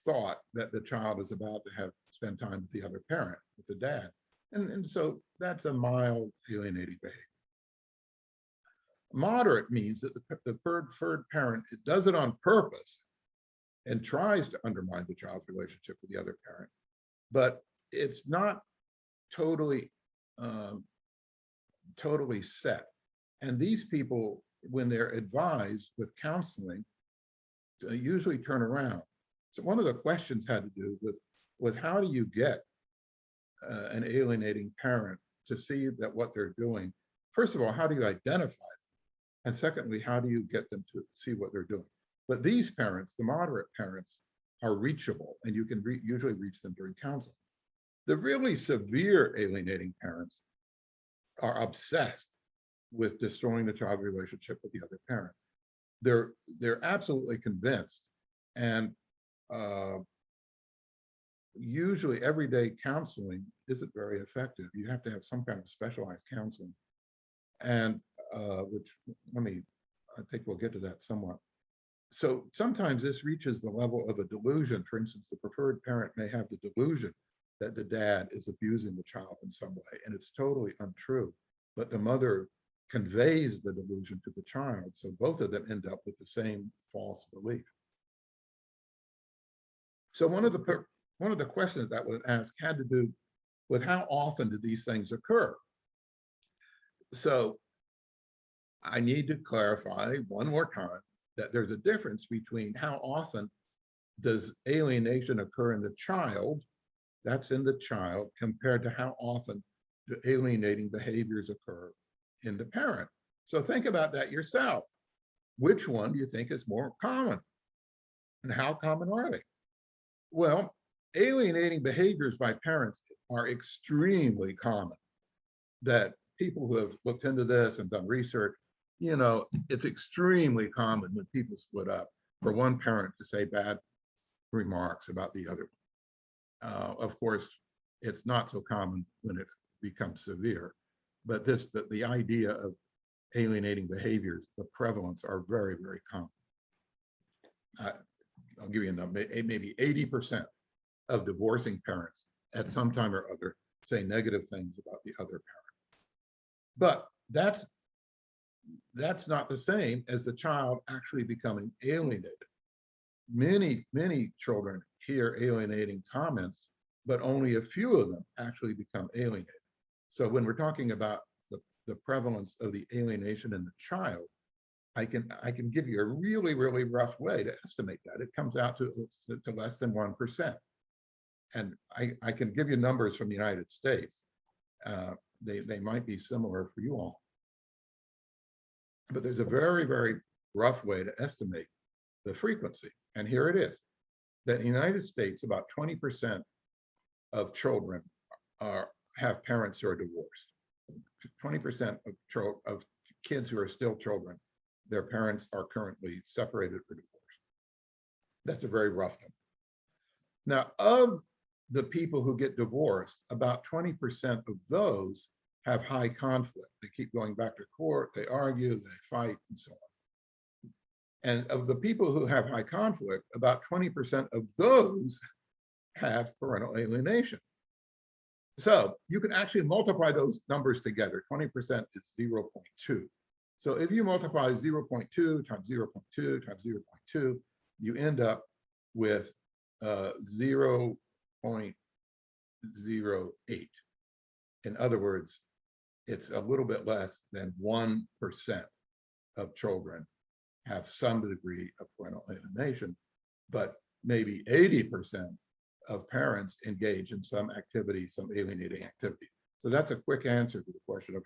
thought that the child is about to spend time with the other parent, with the dad. And so that's a mild alienating behavior. Moderate means that the preferred parent does it on purpose and tries to undermine the child's relationship with the other parent, but it's not totally set. And these people, when they're advised with counseling, usually turn around. So one of the questions had to do with how do you get an alienating parent to see that what they're doing, first of all, how do you identify them? And secondly, how do you get them to see what they're doing? But these parents, the moderate parents, are reachable, and you can usually reach them during counseling. The really severe alienating parents are obsessed with destroying the child relationship with the other parent. They're absolutely convinced, and usually everyday counseling isn't very effective. You have to have some kind of specialized counseling, and which I think we'll get to that somewhat. So sometimes this reaches the level of a delusion. For instance, the preferred parent may have the delusion that the dad is abusing the child in some way, and it's totally untrue. But the mother conveys the delusion to the child, so both of them end up with the same false belief. So one of the questions that was asked had to do with how often do these things occur. So I need to clarify one more time that there's a difference between how often does alienation occur in the child, that's in the child, compared to how often do alienating behaviors occur in the parent. So think about that yourself. Which one do you think is more common? And how common are they? Well, alienating behaviors by parents are extremely common. That people who have looked into this and done research, you know, it's extremely common when people split up for one parent to say bad remarks about the other one. Of course, it's not so common when it becomes severe, but the idea of alienating behaviors, the prevalence are very, very common. I'll give you a number, maybe 80% of divorcing parents at some time or other say negative things about the other parent. But that's not the same as the child actually becoming alienated. Many children hear alienating comments, but only a few of them actually become alienated. So when we're talking about the prevalence of the alienation in the child, I can give you a really, really rough way to estimate that. It comes out to less than 1%. And I can give you numbers from the United States. They might be similar for you all. But there's a very, very rough way to estimate the frequency. And here it is, that in the United States, about 20% of children have parents who are divorced. 20% of kids who are still children, their parents are currently separated or divorced. That's a very rough number. Now, of the people who get divorced, about 20% of those have high conflict. They keep going back to court, they argue, they fight, and so on. And of the people who have high conflict, about 20% of those have parental alienation. So you can actually multiply those numbers together. 20% is 0.2. So if you multiply 0.2 times 0.2 times 0.2, you end up with 0.08. In other words, it's a little bit less than 1% of children have some degree of parental alienation, but maybe 80% of parents engage in some activity, some alienating activity. So that's a quick answer to the question of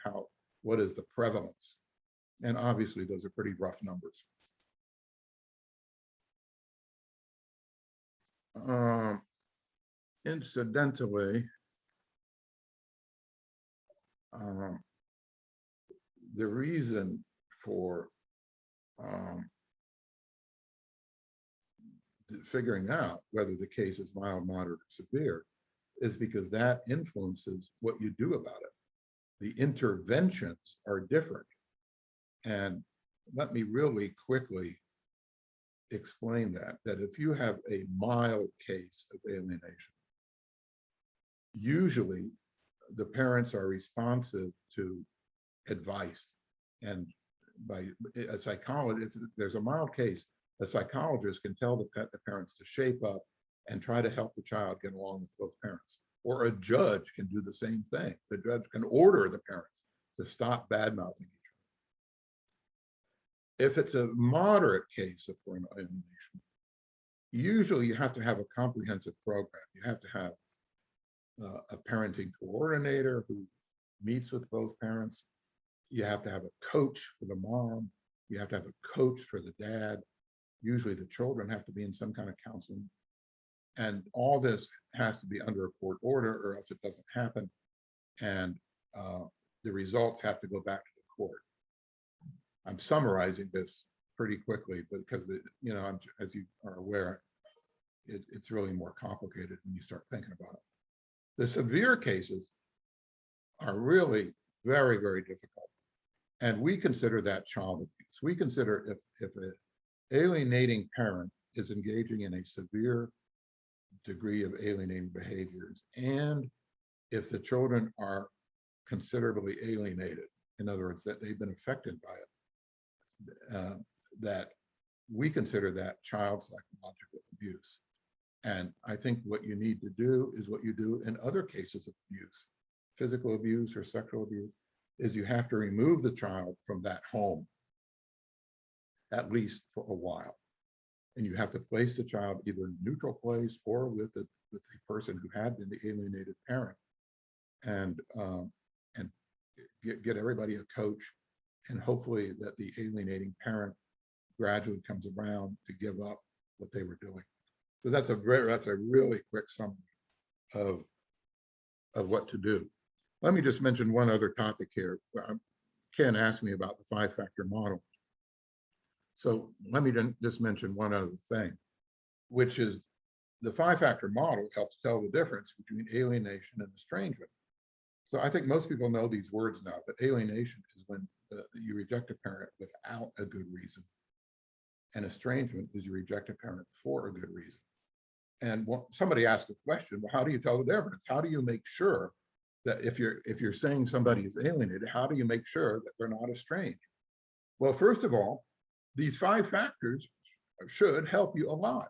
what is the prevalence? And obviously those are pretty rough numbers. Incidentally, the reason for figuring out whether the case is mild, moderate, or severe is because that influences what you do about it. The interventions are different. And let me really quickly explain that if you have a mild case of alienation, usually the parents are responsive to advice. And by a psychologist, there's a mild case, a psychologist can tell the parents to shape up and try to help the child get along with both parents. Or a judge can do the same thing. The judge can order the parents to stop bad-mouthing each other. If it's a moderate case of parental alienation, usually you have to have a comprehensive program. You have to have a parenting coordinator who meets with both parents. You have to have a coach for the mom. You have to have a coach for the dad. Usually the children have to be in some kind of counseling. And all this has to be under a court order or else it doesn't happen. And the results have to go back to the court. I'm summarizing this pretty quickly, but because as you are aware, it's really more complicated when you start thinking about it. The severe cases are really very, very difficult. And we consider that child abuse. We consider if an alienating parent is engaging in a severe degree of alienating behaviors, and if the children are considerably alienated, in other words, that they've been affected by it, that we consider that child psychological abuse. And I think what you need to do is what you do in other cases of abuse, physical abuse or sexual abuse, is you have to remove the child from that home, at least for a while. And you have to place the child either in a neutral place or with the person who had been the alienated parent, and get everybody a coach, and hopefully that the alienating parent gradually comes around to give up what they were doing. So that's a really quick summary of what to do. Let me just mention one other topic here. Ken asked me about the 5-factor model. So let me just mention one other thing, which is the 5-factor model helps tell the difference between alienation and estrangement. So I think most people know these words now, but alienation is when you reject a parent without a good reason. And estrangement is you reject a parent for a good reason. And somebody asked a question, well, how do you tell the difference? How do you make sure that if you're saying somebody is alienated, how do you make sure that they're not estranged? Well, first of all, these 5 factors should help you a lot.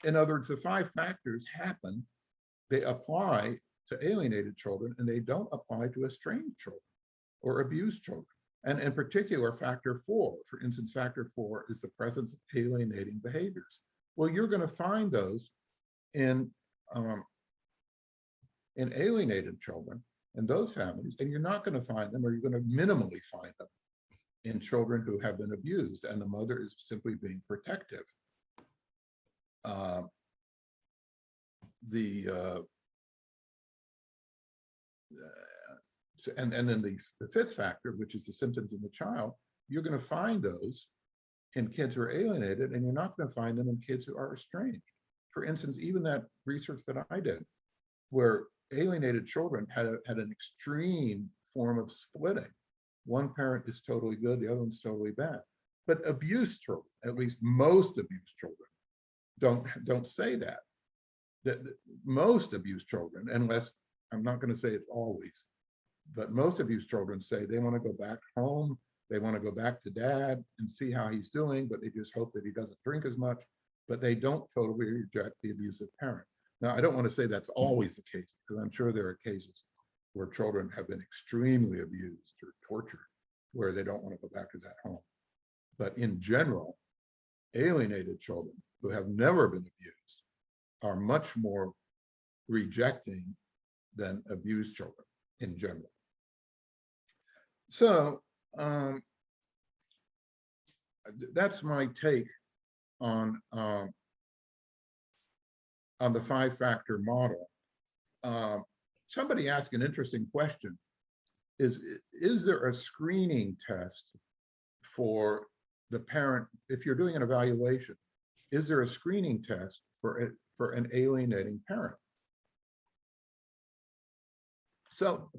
In other words, the 5 factors happen, they apply to alienated children, and they don't apply to estranged children or abused children. And in particular, factor 4, for instance, factor 4 is the presence of alienating behaviors. Well, you're going to find those in alienated children and those families, and you're not going to find them, or you're going to minimally find them in children who have been abused and the mother is simply being protective. And then the 5th factor, which is the symptoms in the child, you're going to find those in kids who are alienated, and you're not going to find them in kids who are estranged. For instance, even that research that I did, where alienated children had an extreme form of splitting. One parent is totally good, the other one's totally bad. But abused children, at least most abused children, don't say that. That most abused children, unless, I'm not going to say it's always, but most abused children say they want to go back home, they want to go back to dad and see how he's doing, but they just hope that he doesn't drink as much, but they don't totally reject the abusive parent. Now, I don't want to say that's always the case, because I'm sure there are cases where children have been extremely abused or tortured, where they don't want to go back to that home. But in general, alienated children who have never been abused are much more rejecting than abused children in general. So that's my take on the 5-factor model. Somebody asked an interesting question. Is there a screening test for the parent? If you're doing an evaluation, is there a screening test for an alienating parent? So,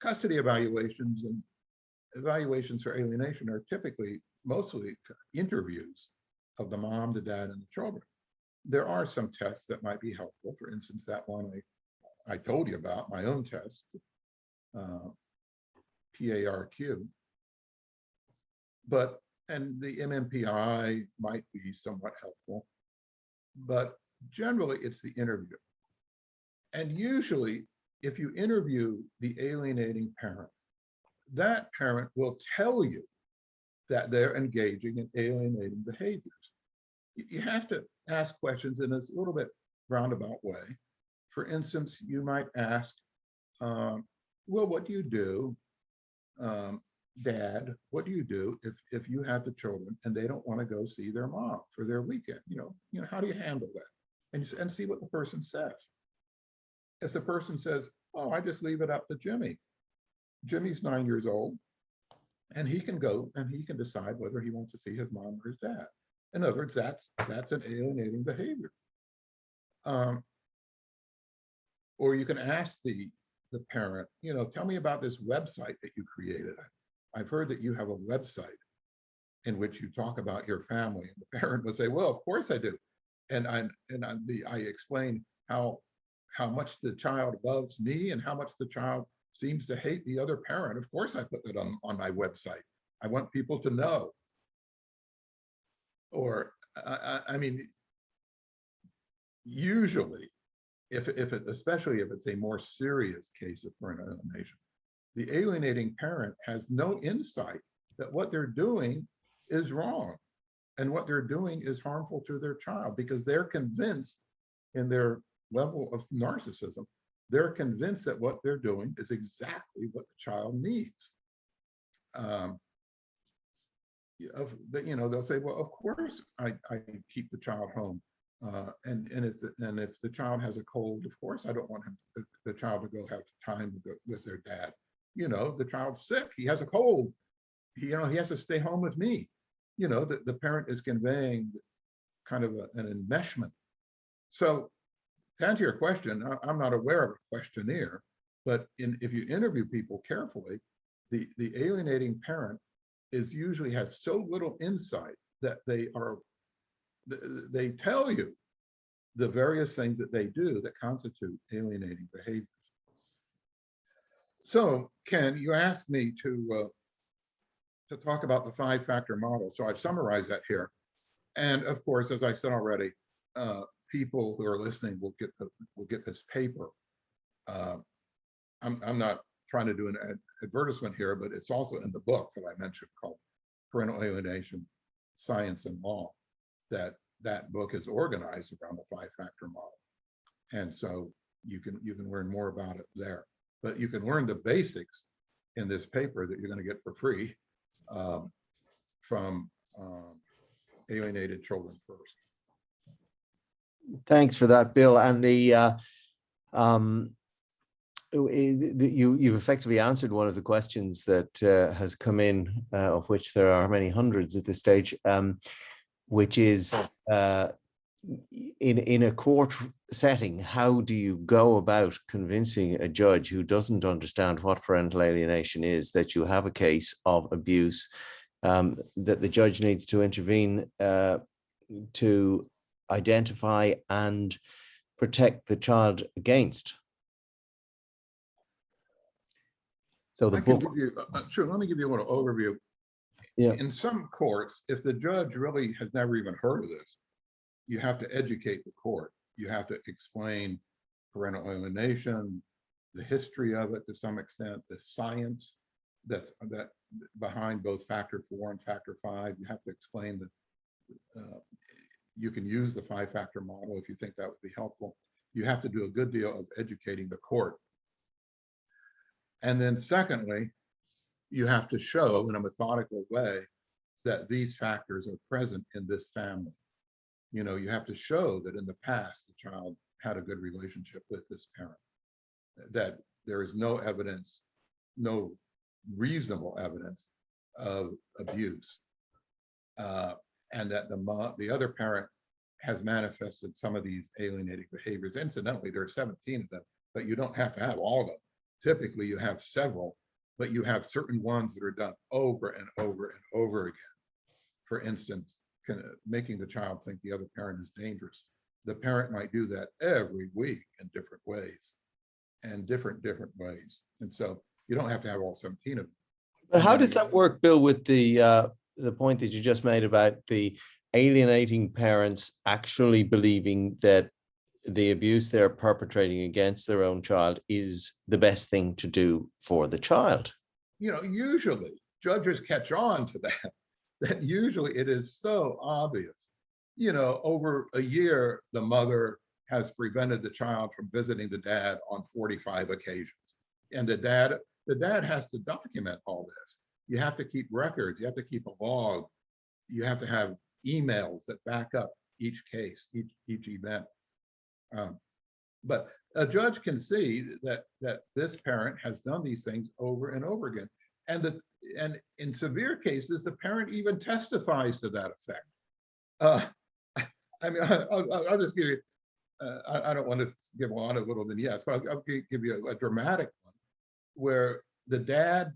custody evaluations and evaluations for alienation are typically mostly interviews of the mom, the dad, and the children. There are some tests that might be helpful. For instance, that one I told you about, my own test, PARQ. And the MMPI might be somewhat helpful, but generally it's the interview. And usually, if you interview the alienating parent, that parent will tell you that they're engaging in alienating behaviors. You have to ask questions in this little bit roundabout way For instance, you might ask, well, what do you do, Dad, what do you do if you have the children and they don't want to go see their mom for their weekend? How do you handle that? And see what the person says. If the person says, oh, I just leave it up to Jimmy. Jimmy's 9 years old, and he can go and he can decide whether he wants to see his mom or his dad. In other words, that's an alienating behavior. Or you can ask the parent, tell me about this website that you created. I've heard that you have a website in which you talk about your family. And the parent will say, well, of course I do. And I explain how much the child loves me and how much the child seems to hate the other parent. Of course I put it on my website. I want people to know. Or, I mean, usually, especially if it's a more serious case of parental alienation, the alienating parent has no insight that what they're doing is wrong and what they're doing is harmful to their child, because they're convinced in their level of narcissism, they're convinced that what they're doing is exactly what the child needs. They'll say, well, of course I keep the child home. And if the child has a cold, of course I don't want the child to go have time with their dad. The child's sick, he has a cold, he has to stay home with me. The parent is conveying kind of an enmeshment. So to answer your question, I'm not aware of a questionnaire, but if you interview people carefully, the alienating parent usually has so little insight that they tell you the various things that they do that constitute alienating behaviors. So, Ken, you asked me to talk about the 5-factor model. So I've summarized that here. And of course, as I said already, people who are listening will get this paper. I'm not trying to do an advertisement here, but it's also in the book that I mentioned called Parental Alienation, Science and Law. That book is organized around the 5-factor model. And so you can learn more about it there. But you can learn the basics in this paper that you're going to get for free from Alienated Children First. Thanks for that, Bill. And you've effectively answered one of the questions that has come in, of which there are many hundreds at this stage, which is in a court setting, how do you go about convincing a judge who doesn't understand what parental alienation is that you have a case of abuse, that the judge needs to intervene to identify and protect the child against? So the book. Sure, let me give you a little overview. Yeah. In some courts, if the judge really has never even heard of this, you have to educate the court. You have to explain parental alienation, the history of it to some extent, the science that behind both factor 4 and factor 5. You have to explain that you can use the 5-factor model if you think that would be helpful. You have to do a good deal of educating the court. And then secondly, you have to show in a methodical way that these factors are present in this family. You have to show that in the past, the child had a good relationship with this parent, that there is no evidence, no reasonable evidence of abuse, and that the other parent has manifested some of these alienating behaviors. Incidentally, there are 17 of them, but you don't have to have all of them. Typically, you have several, but you have certain ones that are done over and over and over again. For instance, making the child think the other parent is dangerous. The parent might do that every week in different ways, and different ways. And so you don't have to have all 17 of them. But how does that work, Bill, with the point that you just made about the alienating parents actually believing that the abuse they're perpetrating against their own child is the best thing to do for the child? Usually judges catch on to that usually it is so obvious. Over a year, the mother has prevented the child from visiting the dad on 45 occasions. And the dad has to document all this. You have to keep records, you have to keep a log, you have to have emails that back up each case, each event. But a judge can see that this parent has done these things over and over again. And in severe cases, the parent even testifies to that effect. I mean, I'll just give you, I don't want to give a lot of little vignettes, but I'll give you a dramatic one where the dad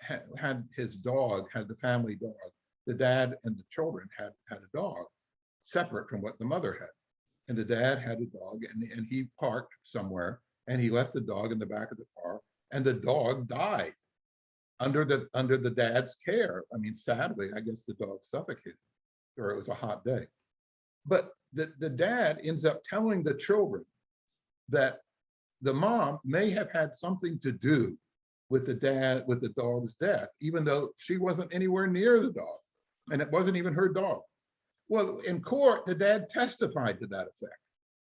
had his dog, had the family dog. The dad and the children had a dog separate from what the mother had. And the dad had a dog, and he parked somewhere, and he left the dog in the back of the car, and the dog died under the dad's care. I mean, sadly, I guess the dog suffocated, or it was a hot day. But the dad ends up telling the children that the mom may have had something to do with the dog's death, even though she wasn't anywhere near the dog, and it wasn't even her dog. Well, in court, the dad testified to that effect,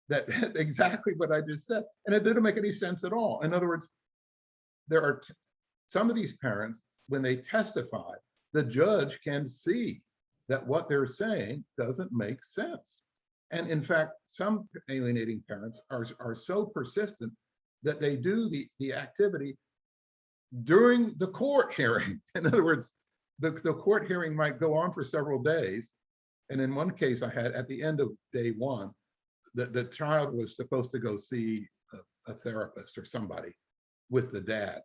that exactly what I just said, and it didn't make any sense at all. In other words, there are some of these parents, when they testify, the judge can see that what they're saying doesn't make sense. And in fact, some alienating parents are so persistent that they do the activity during the court hearing. In other words, the court hearing might go on for several days. And in one case I had, at the end of day one, the child was supposed to go see a therapist or somebody with the dad.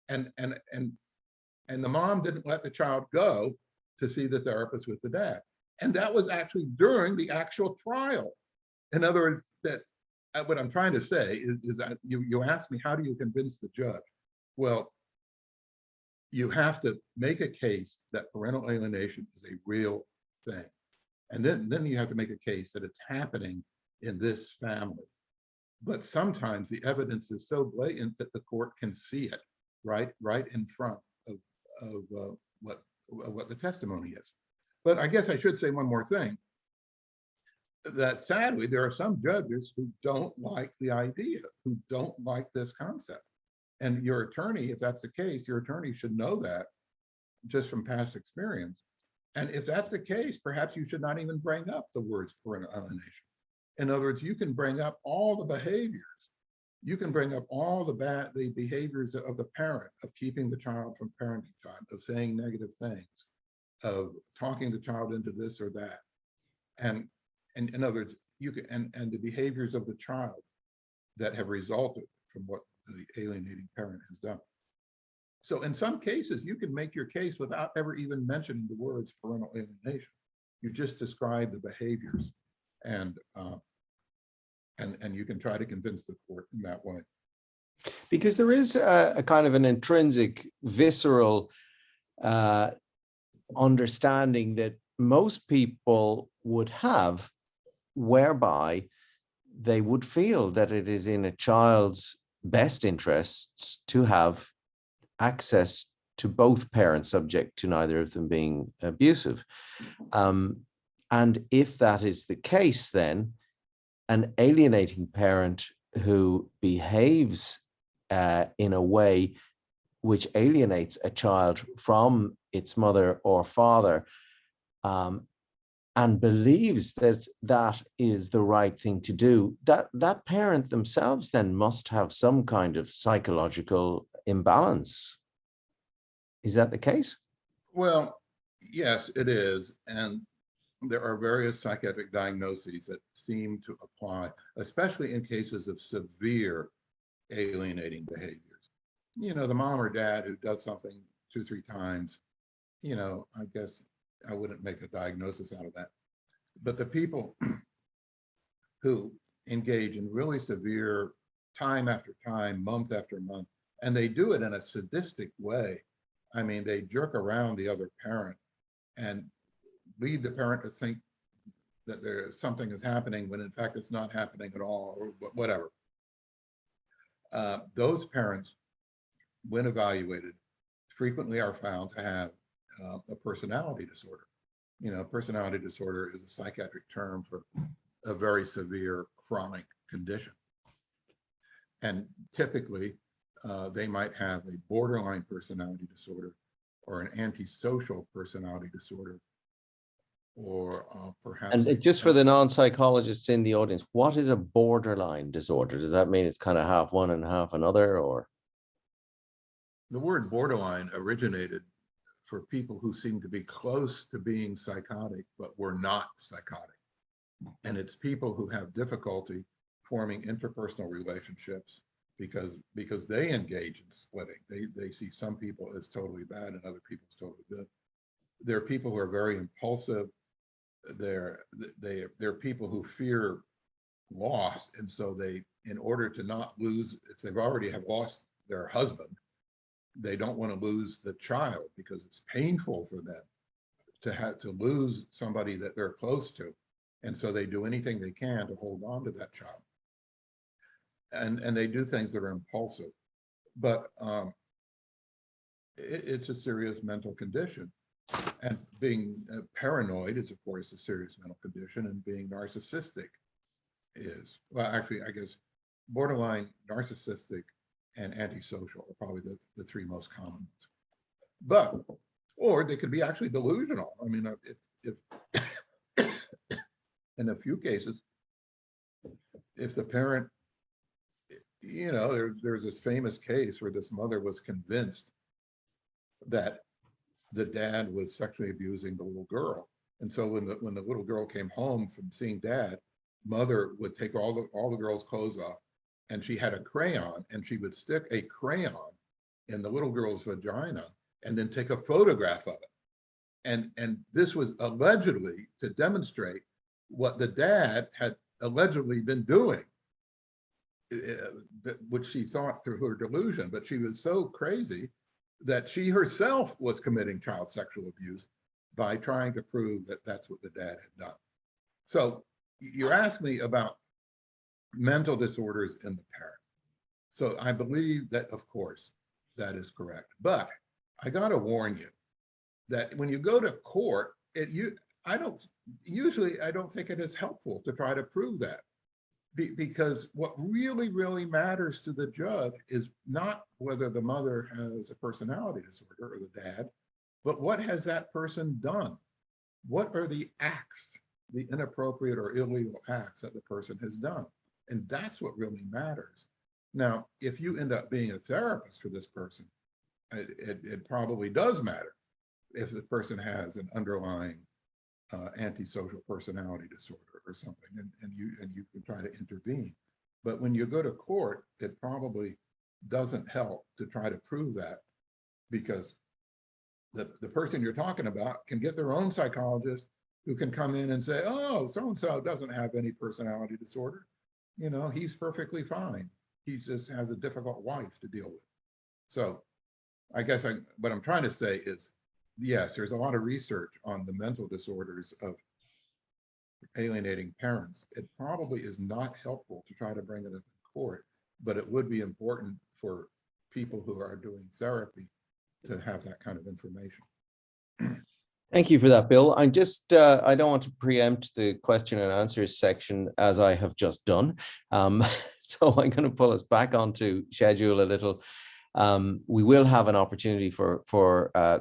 And the mom didn't let the child go to see the therapist with the dad. And that was actually during the actual trial. In other words, that what I'm trying to say is that you asked me, how do you convince the judge? Well, you have to make a case that parental alienation is a real thing. And then you have to make a case that it's happening in this family. But sometimes the evidence is so blatant that the court can see it right in front of what the testimony is. But I guess I should say one more thing, that sadly, there are some judges who don't like the idea, who don't like this concept. And your attorney, if that's the case, your attorney should know that just from past experience. And if that's the case, perhaps you should not even bring up the words parental alienation. In other words, you can bring up all the behaviors. You can bring up all the behaviors of the parent, of keeping the child from parenting time, of saying negative things, of talking the child into this or that. And in other words, you can, and the behaviors of the child that have resulted from what the alienating parent has done. So in some cases, you can make your case without ever even mentioning the words parental alienation. You just describe the behaviors, and you can try to convince the court in that way. Because there is a kind of an intrinsic, visceral understanding that most people would have, whereby they would feel that it is in a child's best interests to have access to both parents, subject to neither of them being abusive. And if that is the case, then an alienating parent who behaves in a way which alienates a child from its mother or father, and believes that that is the right thing to do, that parent themselves then must have some kind of psychological imbalance. Is that the case? Well, yes, it is. And there are various psychiatric diagnoses that seem to apply, especially in cases of severe alienating behaviors. You know, the mom or dad who does something 2-3 times, you know, I guess I wouldn't make a diagnosis out of that. But the people who engage in really severe, time after time, month after month, and they do it in a sadistic way. I mean, they jerk around the other parent and lead the parent to think that there's something is happening when in fact it's not happening at all, or whatever. Those parents, when evaluated, frequently are found to have a personality disorder. You know, personality disorder is a psychiatric term for a very severe chronic condition. And typically, they might have a borderline personality disorder or an antisocial personality disorder, or perhaps. And just for the non-psychologists in the audience, what is a borderline disorder? Does that mean it's kind of half one and half another, or? The word borderline originated for people who seem to be close to being psychotic, but were not psychotic. And it's people who have difficulty forming interpersonal relationships because they engage in splitting. They see some people as totally bad and other people as totally good. There are people who are very impulsive. They're people who fear loss, and so they, in order to not lose, if they've already have lost their husband, they don't want to lose the child because it's painful for them to have to lose somebody that they're close to, and so they do anything they can to hold on to that child. And they do things that are impulsive, but it's a serious mental condition. And being paranoid is, of course, a serious mental condition, and being narcissistic is, well, actually, I guess borderline, narcissistic, and antisocial are probably the three most common ones. But, or they could be actually delusional. I mean, if in a few cases, if the parent, you know, there's this famous case where this mother was convinced that the dad was sexually abusing the little girl. And so when the little girl came home from seeing dad, mother would take all the girl's clothes off, and she had a crayon, and she would stick a crayon in the little girl's vagina and then take a photograph of it. And this was allegedly to demonstrate what the dad had allegedly been doing, which she thought through her delusion. But she was so crazy that she herself was committing child sexual abuse by trying to prove that that's what the dad had done. So you asked me about mental disorders in the parent. So I believe that, of course, that is correct. But I got to warn you that when you go to court, I don't think it is helpful to try to prove that. Because what really, really matters to the judge is not whether the mother has a personality disorder or the dad, but what has that person done? What are the acts, the inappropriate or illegal acts that the person has done? And that's what really matters. Now, if you end up being a therapist for this person, it probably does matter if the person has an underlying antisocial personality disorder or something, and you can try to intervene. But when you go to court, it probably doesn't help to try to prove that, because the person you're talking about can get their own psychologist who can come in and say, oh, so-and-so doesn't have any personality disorder. You know, he's perfectly fine. He just has a difficult wife to deal with. So I guess what I'm trying to say is, yes, there's a lot of research on the mental disorders of alienating parents. It probably is not helpful to try to bring it up in court, but it would be important for people who are doing therapy to have that kind of information. Thank you for that, Bill. I'm just, I don't want to preempt the question and answers section as I have just done. So I'm going to pull us back onto schedule a little. We will have an opportunity for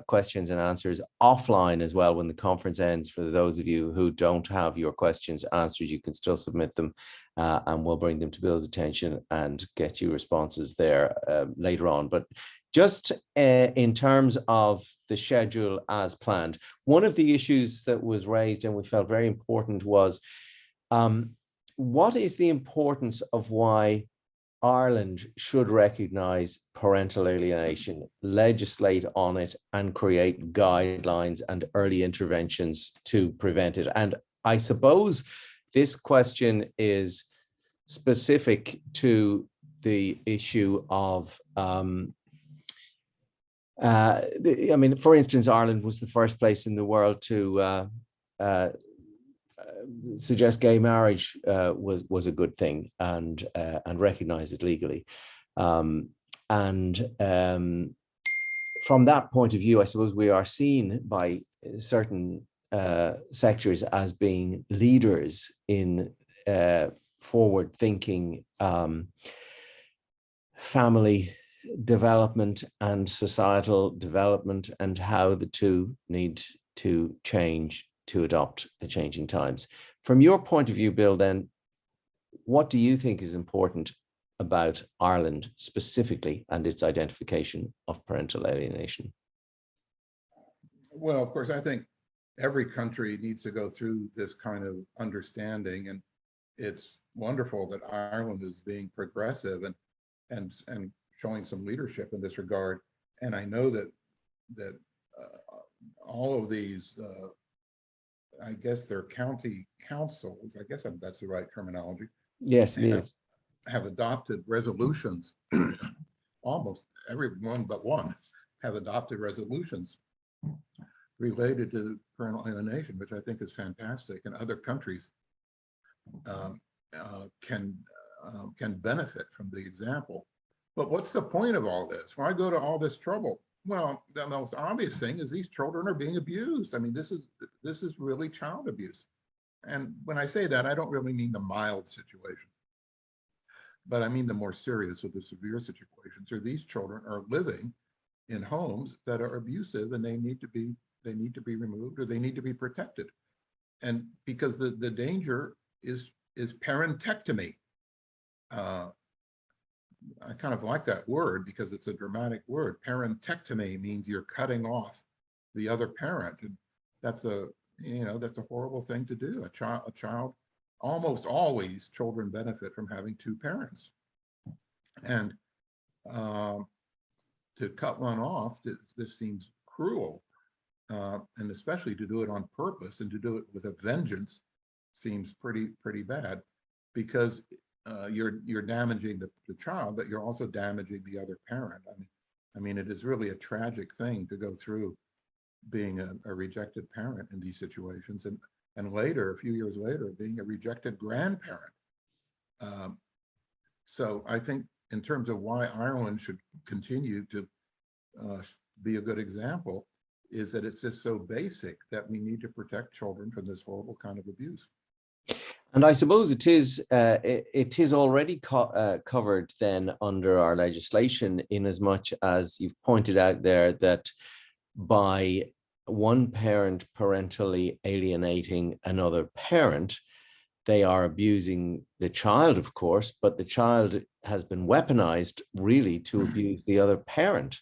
questions and answers offline as well when the conference ends. For those of you who don't have your questions answered, you can still submit them and we'll bring them to Bill's attention and get you responses there later on. But just in terms of the schedule as planned, one of the issues that was raised and we felt very important was what is the importance of why Ireland should recognize parental alienation, legislate on it, and create guidelines and early interventions to prevent it? And I suppose this question is specific to the issue of, I mean, for instance, Ireland was the first place in the world to suggest gay marriage was a good thing and recognize it legally. From that point of view, I suppose we are seen by certain sectors as being leaders in forward-thinking family development and societal development, and how the two need to change to adopt the changing times. From your point of view, Bill, then, what do you think is important about Ireland specifically and its identification of parental alienation? Well, of course, I think every country needs to go through this kind of understanding, and it's wonderful that Ireland is being progressive and showing some leadership in this regard. And I know that all of these, I guess they're county councils, I guess that's the right terminology. Yes, it is. Have adopted resolutions. Almost everyone but one have adopted resolutions related to parental alienation, which I think is fantastic, and other countries can benefit from the example. But what's the point of all this? Why go to all this trouble? Well, the most obvious thing is these children are being abused. I mean, this is really child abuse. And when I say that, I don't really mean the mild situation, but I mean the more serious or the severe situations, where these children are living in homes that are abusive, and they need to be removed, or they need to be protected. And because the danger is parentectomy. I kind of like that word because it's a dramatic word. Parentectomy means you're cutting off the other parent, and that's a horrible thing to do. A child, almost always children benefit from having two parents, and to cut one off, this seems cruel, and especially to do it on purpose and to do it with a vengeance seems pretty bad, because you're damaging the child, but you're also damaging the other parent. I mean, it is really a tragic thing to go through being a rejected parent in these situations, and later, a few years later, being a rejected grandparent. So I think in terms of why Ireland should continue to be a good example, is that it's just so basic that we need to protect children from this horrible kind of abuse. And I suppose it is already covered then under our legislation, in as much as you've pointed out there that by one parent parentally alienating another parent, they are abusing the child, of course, but the child has been weaponized really to abuse the other parent.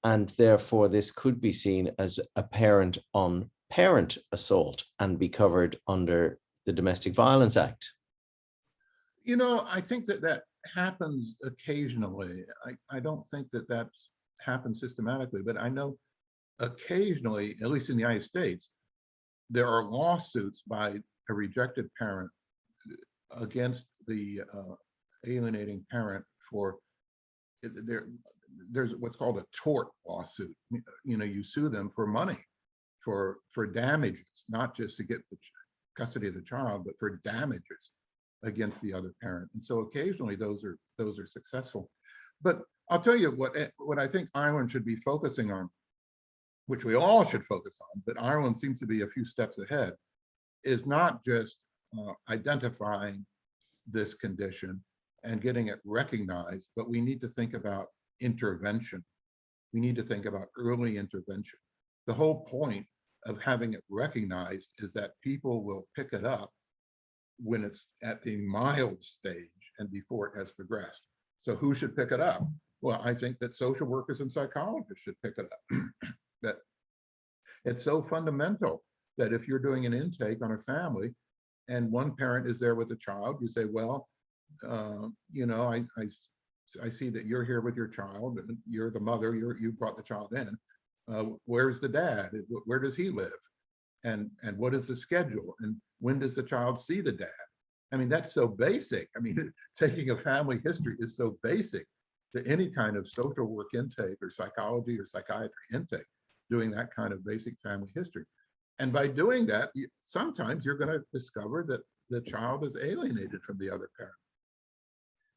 And therefore, this could be seen as a parent on parent assault and be covered under the Domestic Violence Act. You know, I think that happens occasionally. I don't think that happens systematically, but I know occasionally, at least in the United States, there are lawsuits by a rejected parent against the alienating parent for there's what's called a tort lawsuit. You know, you sue them for money, for damages, not just to get the custody of the child, but for damages against the other parent. And so occasionally those are successful. But I'll tell you what I think Ireland should be focusing on, which we all should focus on, but Ireland seems to be a few steps ahead, is not just identifying this condition and getting it recognized, but we need to think about intervention. We need to think about early intervention. The whole point of having it recognized is that people will pick it up when it's at the mild stage and before it has progressed. So who should pick it up? Well, I think that social workers and psychologists should pick it up. That it's so fundamental that if you're doing an intake on a family and one parent is there with the child, you say, well, you know, I see that you're here with your child, and you're the mother, you brought the child in. Where's the dad? Where does he live? And what is the schedule? And when does the child see the dad? I mean, that's so basic. I mean, taking a family history is so basic to any kind of social work intake or psychology or psychiatry intake, doing that kind of basic family history. And by doing that, sometimes you're going to discover that the child is alienated from the other parent.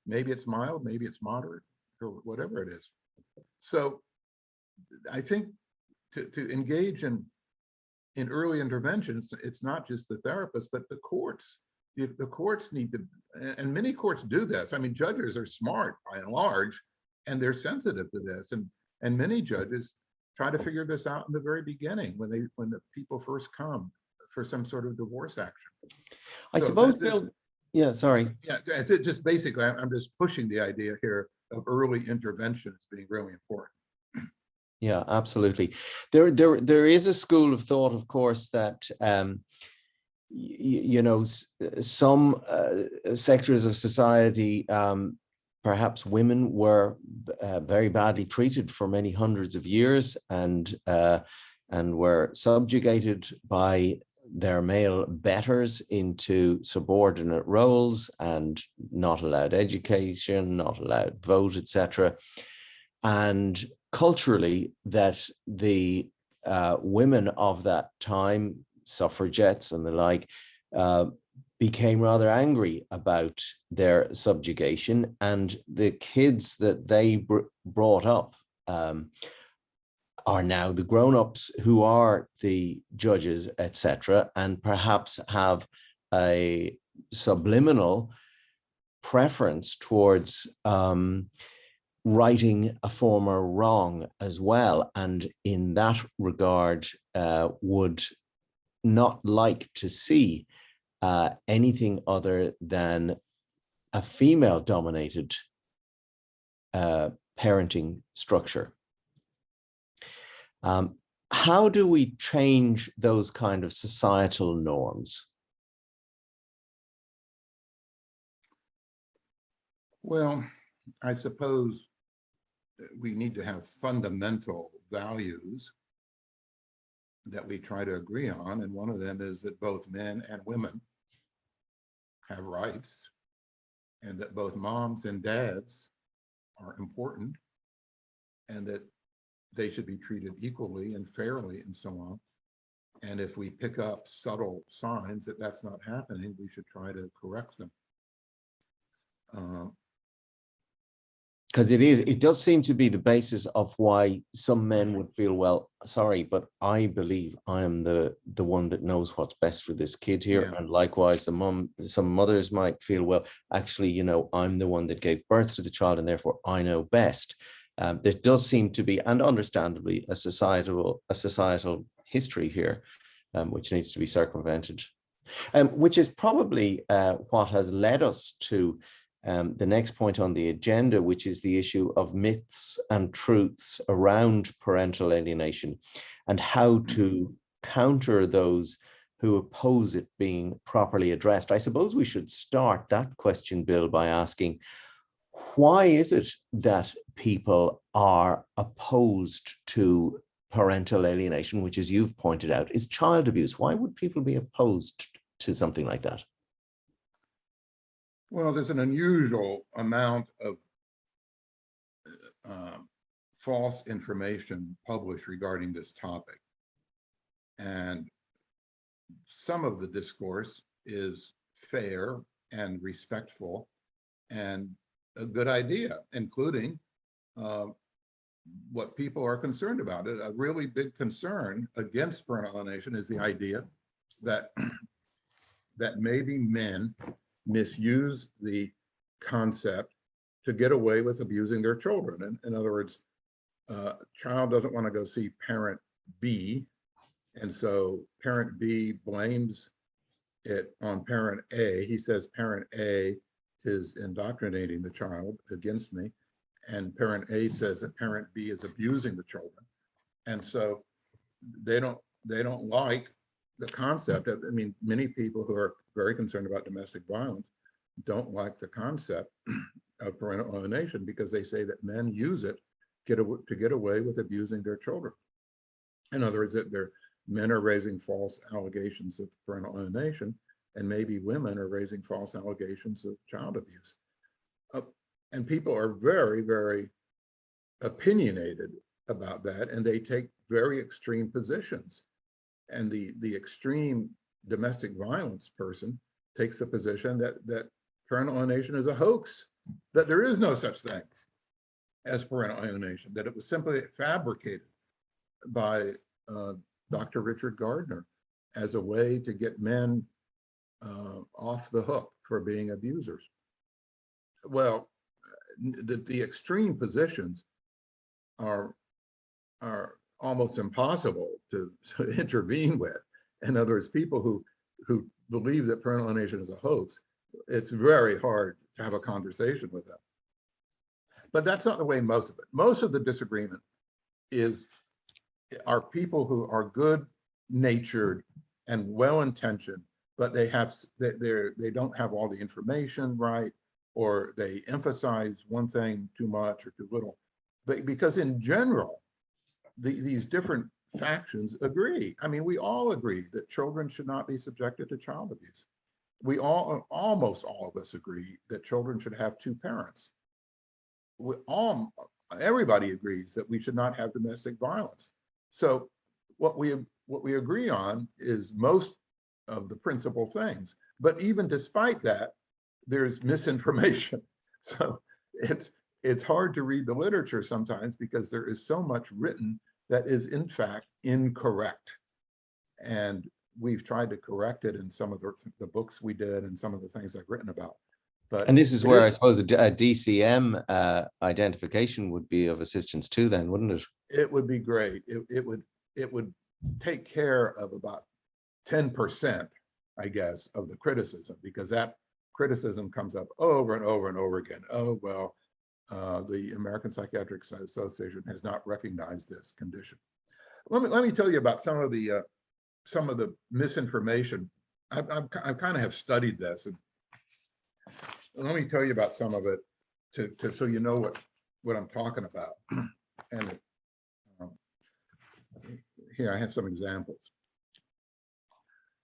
Maybe it's mild, maybe it's moderate, or whatever it is. So I think to engage in early interventions, it's not just the therapist, but the courts the courts need to, and many courts do this. I mean, judges are smart by and large, and they're sensitive to this. And many judges try to figure this out in the very beginning when the people first come for some sort of divorce action. I So suppose, Bill, yeah, sorry. Yeah, it's just basically, I'm just pushing the idea here of early intervention as being really important. Yeah, absolutely. There is a school of thought, of course, that some sectors of society, perhaps women were very badly treated for many hundreds of years, and were subjugated by their male betters into subordinate roles and not allowed education, not allowed vote, etc. And culturally, that the women of that time, suffragettes and the like, became rather angry about their subjugation, and the kids that they brought up are now the grown-ups who are the judges, etc., and perhaps have a subliminal preference towards righting a former wrong as well, and in that regard would not like to see anything other than a female-dominated parenting structure. How do we change those kind of societal norms? Well, I suppose we need to have fundamental values that we try to agree on, and one of them is that both men and women have rights, and that both moms and dads are important, and that they should be treated equally and fairly and so on. And if we pick up subtle signs that that's not happening, we should try to correct them. Because it does seem to be the basis of why some men would feel, well, sorry, but I believe I am the one that knows what's best for this kid here. Yeah. And likewise, some mothers might feel, well, actually, I'm the one that gave birth to the child, and therefore I know best. There does seem to be, and understandably, a societal history here, which needs to be circumvented, which is probably what has led us to the next point on the agenda, which is the issue of myths and truths around parental alienation and how to counter those who oppose it being properly addressed. I suppose we should start that question, Bill, by asking, why is it that people are opposed to parental alienation, which, as you've pointed out, is child abuse? Why would people be opposed to something like that? Well, there's an unusual amount of false information published regarding this topic. And some of the discourse is fair and respectful and a good idea, including what people are concerned about. A really big concern against parental alienation is the idea that maybe men misuse the concept to get away with abusing their children. In other words, a child doesn't want to go see parent B, and so parent B blames it on parent A. He says parent A is indoctrinating the child against me, and parent A says that parent B is abusing the children. And so they don't like the concept of, many people who are very concerned about domestic violence don't like the concept of parental alienation because they say that men use it to get away with abusing their children. In other words, that men are raising false allegations of parental alienation, and maybe women are raising false allegations of child abuse. And people are very, very opinionated about that, and they take very extreme positions. And the extreme domestic violence person takes the position that parental alienation is a hoax, that there is no such thing as parental alienation, that it was simply fabricated by Dr. Richard Gardner as a way to get men off the hook for being abusers. Well, the extreme positions are almost impossible to intervene with. In other words, people who believe that parental alienation is a hoax, it's very hard to have a conversation with them. But that's not the way most of it. Most of the disagreement are people who are good-natured and well-intentioned, but they don't have all the information right, or they emphasize one thing too much or too little. But because in general, these different factions agree. I mean, we all agree that children should not be subjected to child abuse. Almost all of us agree that children should have two parents. Everybody agrees that we should not have domestic violence. So what we agree on is most of the principal things. But even despite that, there's misinformation. So it's hard to read the literature sometimes because there is so much written that is in fact incorrect. And we've tried to correct it in some of the books we did and some of the things I've written about. But and this is where I suppose the DCM identification would be of assistance too, then, wouldn't it? It would be great. It would take care of about 10%, I guess, of the criticism, because that criticism comes up over and over and over again. Oh, well, the American Psychiatric Association has not recognized this condition. Let me tell you about some of the misinformation. I've kind of have studied this, and let me tell you about some of it so you know what I'm talking about. And here I have some examples.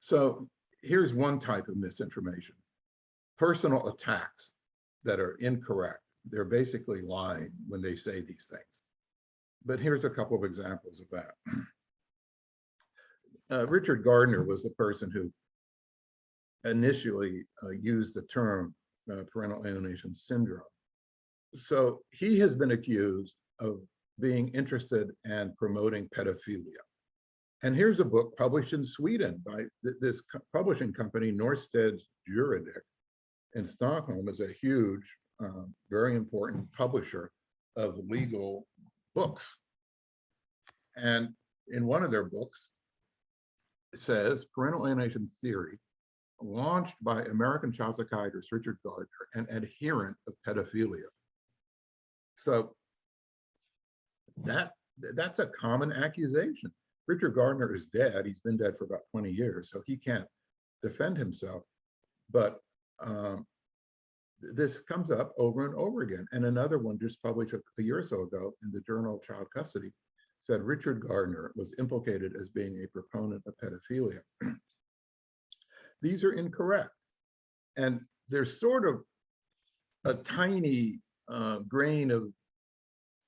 So here's one type of misinformation: personal attacks that are incorrect. They're basically lying when they say these things. But here's a couple of examples of that. Richard Gardner was the person who initially used the term parental alienation syndrome. So he has been accused of being interested in promoting pedophilia. And here's a book published in Sweden by this publishing company, Norstedts Juridik, in Stockholm. Is a huge, very important publisher of legal books. And in one of their books, it says, Parental Alienation Theory, launched by American child psychiatrist Richard Gardner, an adherent of pedophilia. So that's a common accusation. Richard Gardner is dead. He's been dead for about 20 years, so he can't defend himself. But this comes up over and over again. And another one just published a year or so ago in the Journal of Child Custody said Richard Gardner was implicated as being a proponent of pedophilia. These are incorrect. And there's sort of a tiny grain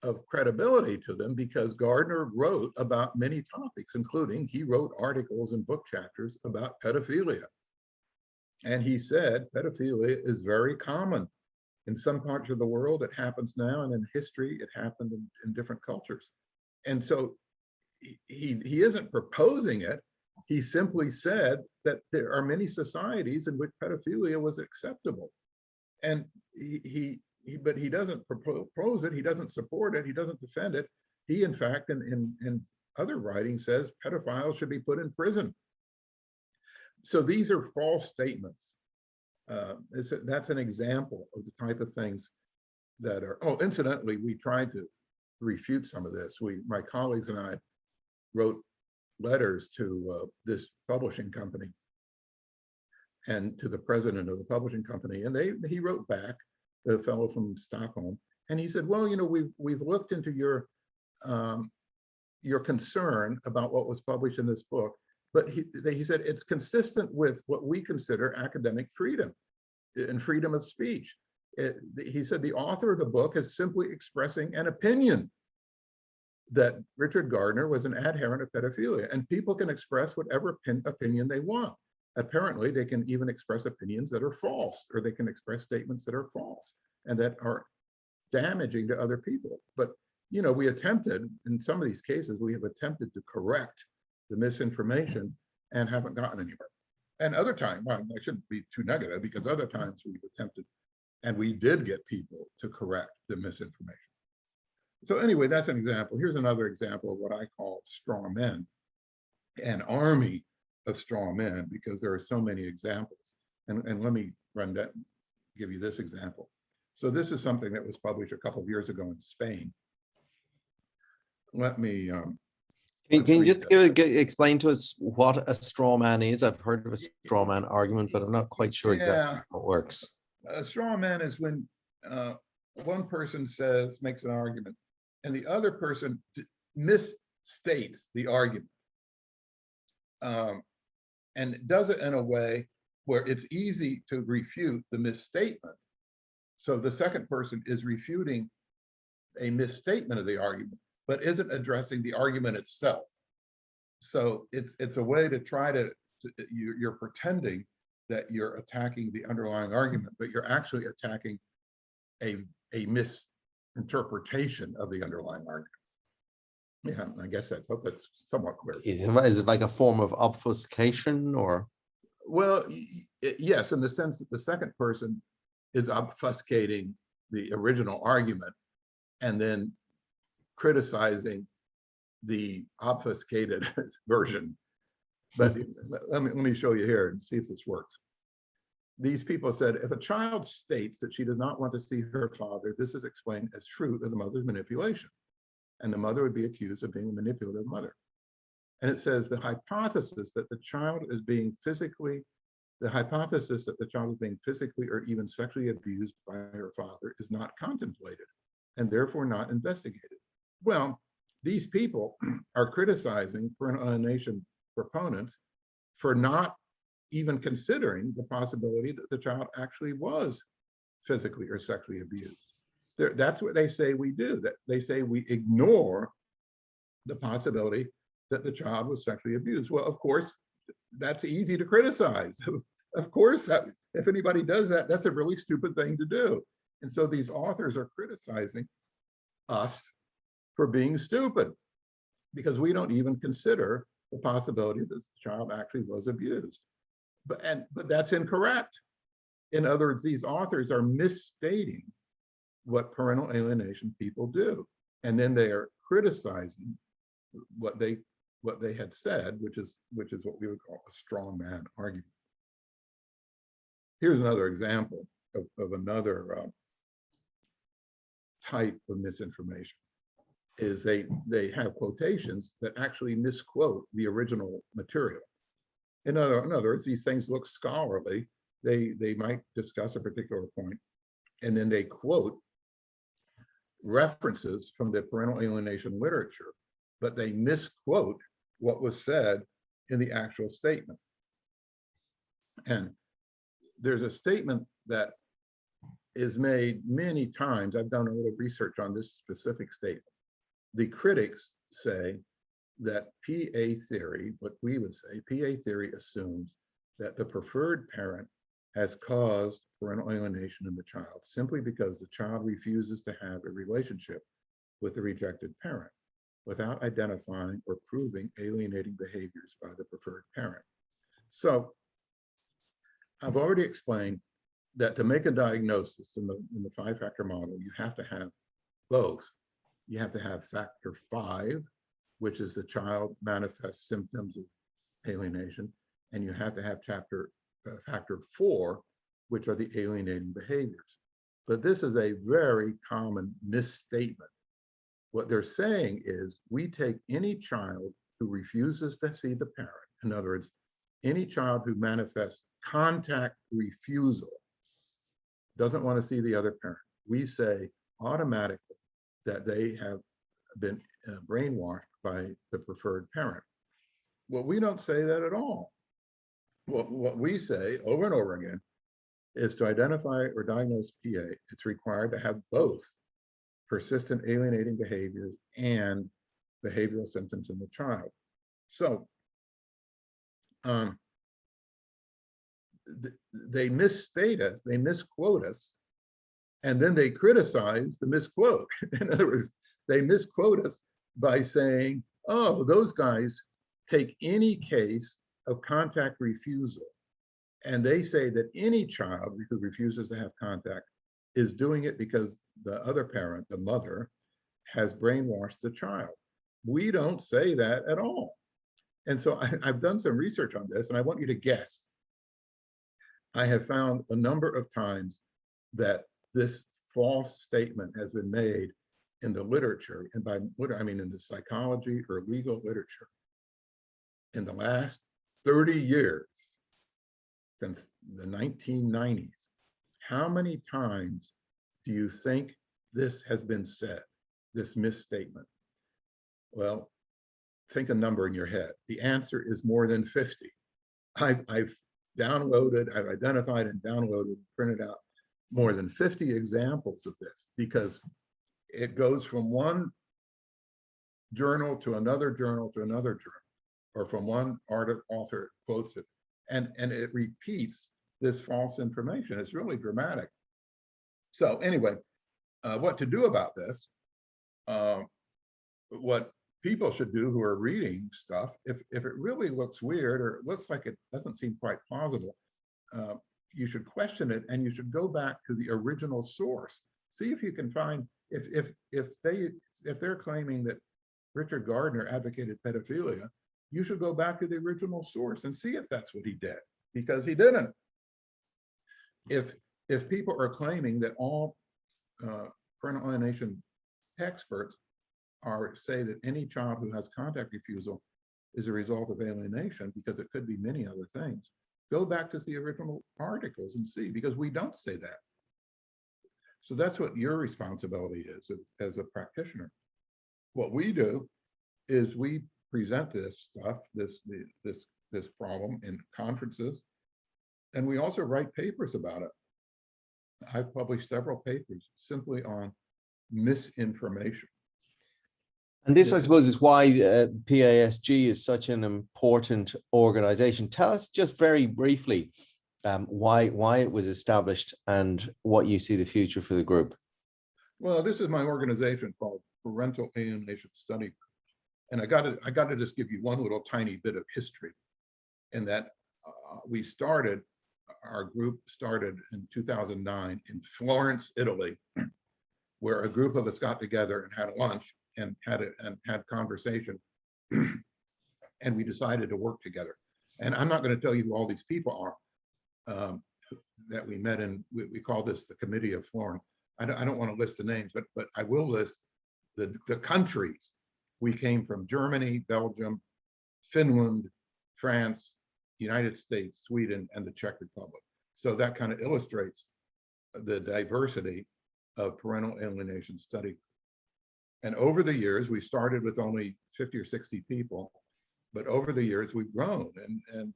of credibility to them, because Gardner wrote about many topics, including he wrote articles and book chapters about pedophilia. And he said pedophilia is very common. In some parts of the world, it happens now, and in history, it happened in different cultures. And so he isn't proposing it. He simply said that there are many societies in which pedophilia was acceptable. And but he doesn't propose it, he doesn't support it, he doesn't defend it. He, in fact, in other writings says pedophiles should be put in prison. So these are false statements. That's an example of the type of things that are, oh, incidentally, we tried to refute some of this. My colleagues and I wrote letters to this publishing company and to the president of the publishing company, and he wrote back, the fellow from Stockholm, and he said, well, you know, we've looked into your concern about what was published in this book, but he said it's consistent with what we consider academic freedom and freedom of speech. He said the author of the book is simply expressing an opinion that Richard Gardner was an adherent of pedophilia, and people can express whatever opinion they want. Apparently, they can even express opinions that are false, or they can express statements that are false and that are damaging to other people. But, you know, we attempted, in some of these cases, we have attempted to correct the misinformation and haven't gotten anywhere. And other times, well, I shouldn't be too negative, because other times we've attempted and we did get people to correct the misinformation. So anyway, that's an example. Here's another example of what I call straw men, an army of straw men, because there are so many examples. And let me run that, give you this example. So this is something that was published a couple of years ago in Spain. Let me Can you just explain to us what a straw man is? I've heard of a straw man argument, but I'm not quite sure exactly how it works. A straw man is when one person makes an argument, and the other person misstates the argument, and does it in a way where it's easy to refute the misstatement. So the second person is refuting a misstatement of the argument, but isn't addressing the argument itself. So it's a way to try to you're pretending that you're attacking the underlying argument, but you're actually attacking a misinterpretation of the underlying argument. Yeah, I guess hope that's somewhat clear. Is it like a form of obfuscation, or? Well, yes, in the sense that the second person is obfuscating the original argument and then criticizing the obfuscated version. But let me show you here and see if this works. These people said, if a child states that she does not want to see her father, this is explained as fruit of the mother's manipulation. And the mother would be accused of being a manipulative mother. And it says the hypothesis that the child is being physically or even sexually abused by her father is not contemplated and therefore not investigated. Well, these people are criticizing parental alienation proponents for not even considering the possibility that the child actually was physically or sexually abused. That's what they say we do. That they say we ignore the possibility that the child was sexually abused. Well, of course, that's easy to criticize. Of course, if anybody does that, that's a really stupid thing to do. And so these authors are criticizing us for being stupid because we don't even consider the possibility that the child actually was abused. But that's incorrect. In other words, these authors are misstating what parental alienation people do, and then they are criticizing what they had said, which is what we would call a strong man argument. Here's another example of another type of misinformation. Is they have quotations that actually misquote the original material. In other words, these things look scholarly. They might discuss a particular point, and then they quote references from the parental alienation literature, but they misquote what was said in the actual statement. And there's a statement that is made many times. I've done a little research on this specific statement. The critics say that PA theory, what we would say, PA theory assumes that the preferred parent has caused parental alienation in the child simply because the child refuses to have a relationship with the rejected parent without identifying or proving alienating behaviors by the preferred parent. So I've already explained that to make a diagnosis in the 5-factor model, you have to have both. You have to have factor 5, which is the child manifests symptoms of alienation, and you have to have factor 4, which are the alienating behaviors. But this is a very common misstatement. What they're saying is we take any child who refuses to see the parent, in other words, any child who manifests contact refusal, doesn't want to see the other parent, we say automatically that they have been brainwashed by the preferred parent. Well, we don't say that at all. What we say over and over again is to identify or diagnose PA, it's required to have both persistent alienating behaviors and behavioral symptoms in the child. So they misstate us, they misquote us, and then they criticize the misquote. In other words, they misquote us by saying, oh, those guys take any case of contact refusal And they say that any child who refuses to have contact is doing it because the other parent, the mother, has brainwashed the child. We don't say that at all. And so I've done some research on this, and I want you to guess. I have found a number of times that this false statement has been made in the literature, and by literature, I mean in the psychology or legal literature, in the last 30 years, since the 1990s. How many times do you think this has been said, this misstatement? Well, think a number in your head. The answer is more than 50. I've downloaded, I've identified and downloaded, printed out more than 50 examples of this, because it goes from one journal to another journal to another journal, or from one author quotes it, and it repeats this false information. It's really dramatic. So anyway, what to do about this? What people should do who are reading stuff, if it really looks weird or it looks like it doesn't seem quite plausible, you should question it, and you should go back to the original source. See if you can find, if they're claiming that Richard Gardner advocated pedophilia, you should go back to the original source and see if that's what he did, because he didn't. If people are claiming that all parental alienation experts say that any child who has contact refusal is a result of alienation, because it could be many other things, go back to the original articles and see, because we don't say that. So that's what your responsibility is as a practitioner. What we do is we present this stuff, this problem in conferences, and we also write papers about it. I've published several papers simply on misinformation. And this, I suppose, is why PASG is such an important organization. Tell us just very briefly why it was established and what you see the future for the group. Well, this is my organization called Parental Alienation Study Group. And I got to just give you one little tiny bit of history, in that our group started in 2009 in Florence, Italy, where a group of us got together and had lunch and had conversation, and we decided to work together. And I'm not going to tell you who all these people are that we met in. We call this the Committee of Florence. I don't want to list the names, but I will list the countries. We came from: Germany, Belgium, Finland, France, United States, Sweden, and the Czech Republic. So that kind of illustrates the diversity of parental alienation study. And over the years, we started with only 50 or 60 people, but over the years we've grown, and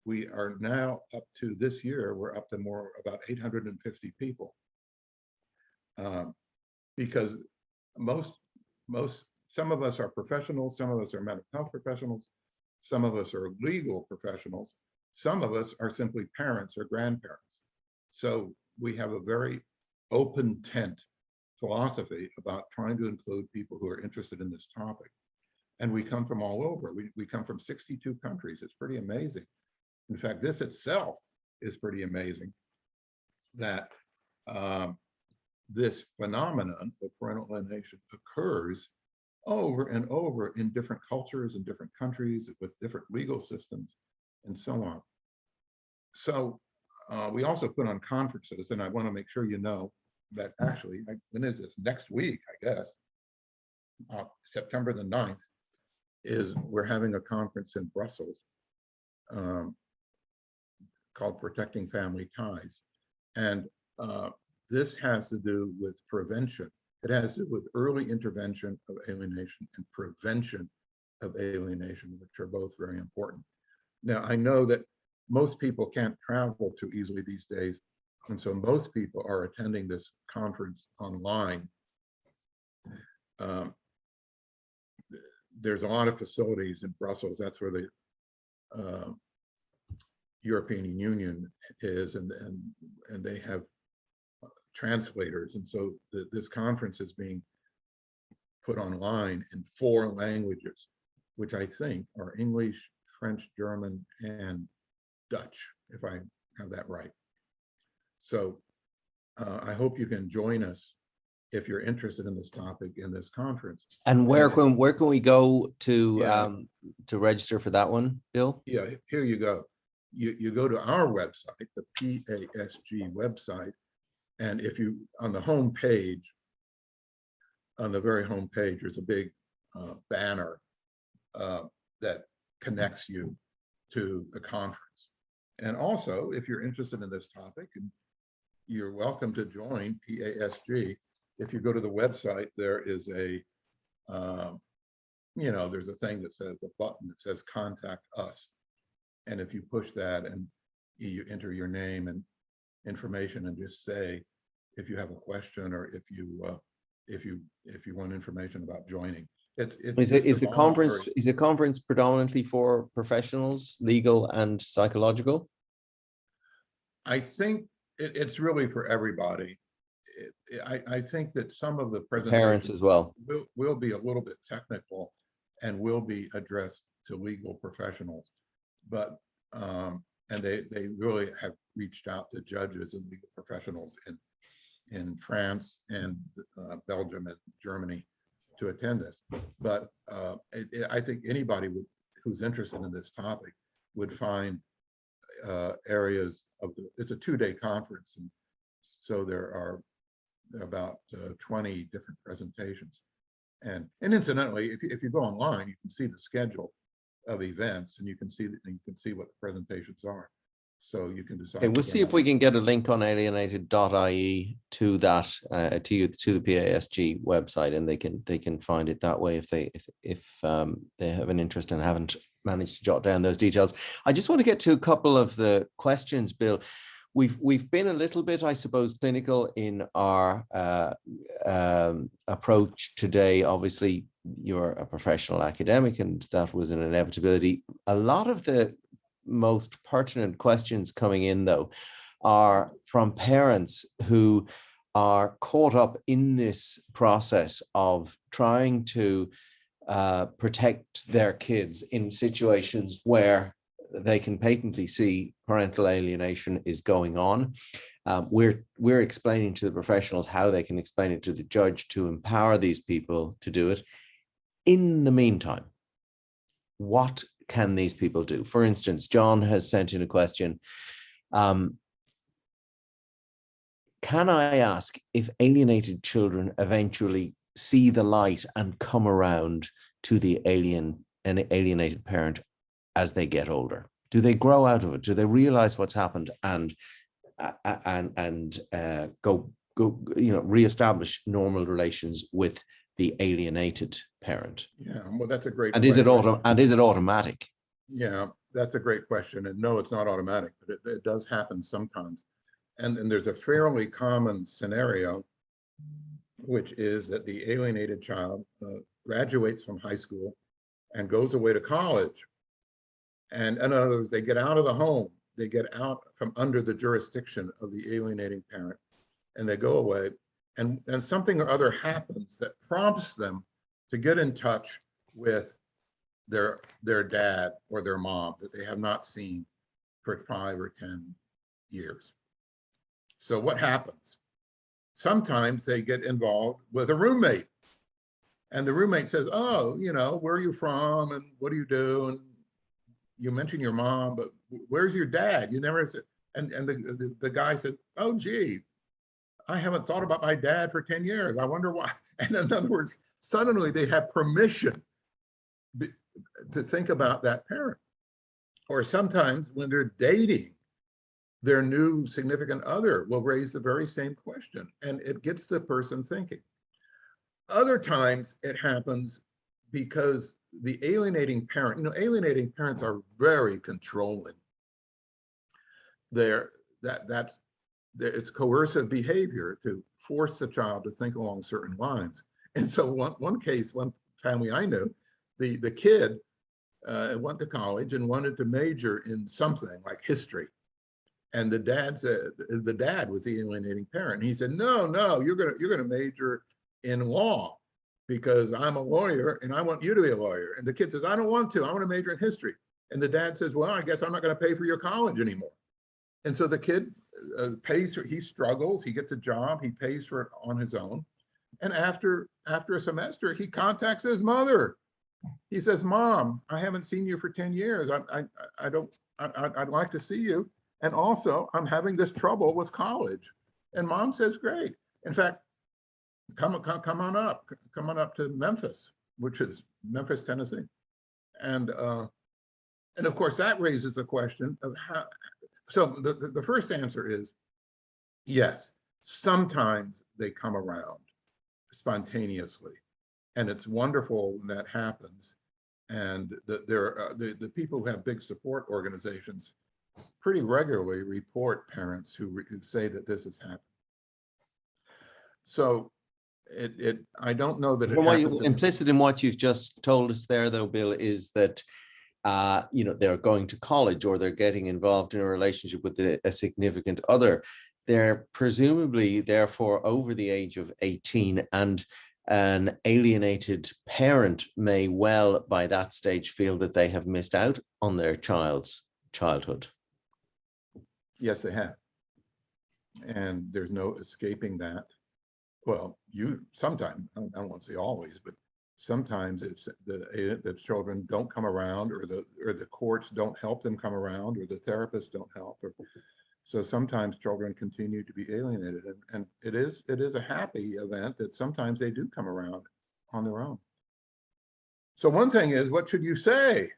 we are now up to this year, we're up to about 850 people. Because some of us are professionals, some of us are mental health professionals, some of us are legal professionals, some of us are simply parents or grandparents. So we have a very open tent philosophy about trying to include people who are interested in this topic. And we come from all over. We come from 62 countries. It's pretty amazing. In fact, this itself is pretty amazing, that this phenomenon of parental alienation occurs over and over in different cultures and different countries with different legal systems and so on. So we also put on conferences, and I want to make sure you know that actually, when is this? Next week, I guess, September the 9th, we're having a conference in Brussels called Protecting Family Ties. And this has to do with prevention. It has to do with early intervention of alienation and prevention of alienation, which are both very important. Now, I know that most people can't travel too easily these days, and so most people are attending this conference online. There's a lot of facilities in Brussels. That's where the European Union is, and they have translators. And so this conference is being put online in 4 languages, which I think are English, French, German, and Dutch, if I have that right. So I hope you can join us if you're interested in this topic in this conference. And where can we go to register for that one, Bill? Yeah, here you go. You go to our website, the PASG website, and if you, on the home page, on the very home page, there's a big banner that connects you to the conference. And also, if you're interested in this topic, and you're welcome to join PASG. If you go to the website, there is a, there's a thing that says, a button that says contact us. And if you push that and you enter your name and information and just say if you have a question or if you want information about joining. Is the conference predominantly for professionals, legal and psychological? I think it's really for everybody. I think that some of the presentations Parents as well will be a little bit technical and will be addressed to legal professionals, but and they really have reached out to judges and legal professionals in France and Belgium and Germany to attend this. But I think anybody who's interested in this topic would find areas of it's a 2-day conference, and so there are about 20 different presentations. And incidentally, if you go online, you can see the schedule of events, and you can see what the presentations are. So you can decide. Okay, we'll see if we can get a link on alienated.ie to that to the PASG website, and they can find it that way if they have an interest and haven't managed to jot down those details. I just want to get to a couple of the questions, Bill. We've been a little bit, I suppose, clinical in our approach today. Obviously, you're a professional academic, and that was an inevitability. A lot of the most pertinent questions coming in, though, are from parents who are caught up in this process of trying to protect their kids in situations where they can patently see parental alienation is going on. We're explaining to the professionals how they can explain it to the judge to empower these people to do it. In the meantime, what can these people do? For instance, John has sent in a question. Can I ask if alienated children eventually see the light and come around to the alienated parent as they get older? Do they grow out of it? Do they realize what's happened and go reestablish normal relations with the alienated parent? Yeah, well, that's a great and question. Is it automatic? Yeah, that's a great question. And no, it's not automatic, but it does happen sometimes. And there's a fairly common scenario, which is that the alienated child graduates from high school and goes away to college. And in other words, they get out of the home, they get out from under the jurisdiction of the alienating parent, and they go away. And something or other happens that prompts them to get in touch with their dad or their mom that they have not seen for 5 or 10 years. So what happens? Sometimes they get involved with a roommate, and the roommate says, oh, where are you from and what do you do? And you mention your mom, but where's your dad? You never said. And the guy said, oh, gee, I haven't thought about my dad for 10 years. I wonder why. And in other words, suddenly they have permission to think about that parent. Or sometimes when they're dating, their new significant other will raise the very same question, and it gets the person thinking. Other times it happens because the alienating parent, alienating parents are very controlling. It's coercive behavior to force the child to think along certain lines. And so one family I knew, the kid went to college and wanted to major in something like history. And the dad was the alienating parent. He said, no, you're gonna major in law because I'm a lawyer and I want you to be a lawyer. And the kid says, I don't want to, I want to major in history. And the dad says, well, I guess I'm not gonna pay for your college anymore. And so the kid pays for, he struggles, he gets a job, he pays for it on his own. And after a semester, he contacts his mother. He says, Mom, I haven't seen you for 10 years. I'd like to see you. And also, I'm having this trouble with college. And Mom says, great. In fact, come on up to Memphis, which is Memphis, Tennessee. And of course, that raises the question of how. So the first answer is yes, sometimes they come around spontaneously. And it's wonderful when that happens. And the people who have big support organizations pretty regularly report parents who say that this has happened. So I don't know that it happens. Implicit in what you've just told us there, though, Bill, is that they're going to college or they're getting involved in a relationship with a significant other. They're presumably, therefore, over the age of 18, and an alienated parent may well, by that stage, feel that they have missed out on their child's childhood. Yes, they have. And there's no escaping that. Well, sometimes, I don't want to say always, but sometimes it's the children don't come around, or the courts don't help them come around, or the therapists don't help. So sometimes children continue to be alienated, and it is a happy event that sometimes they do come around on their own. So one thing is, what should you say?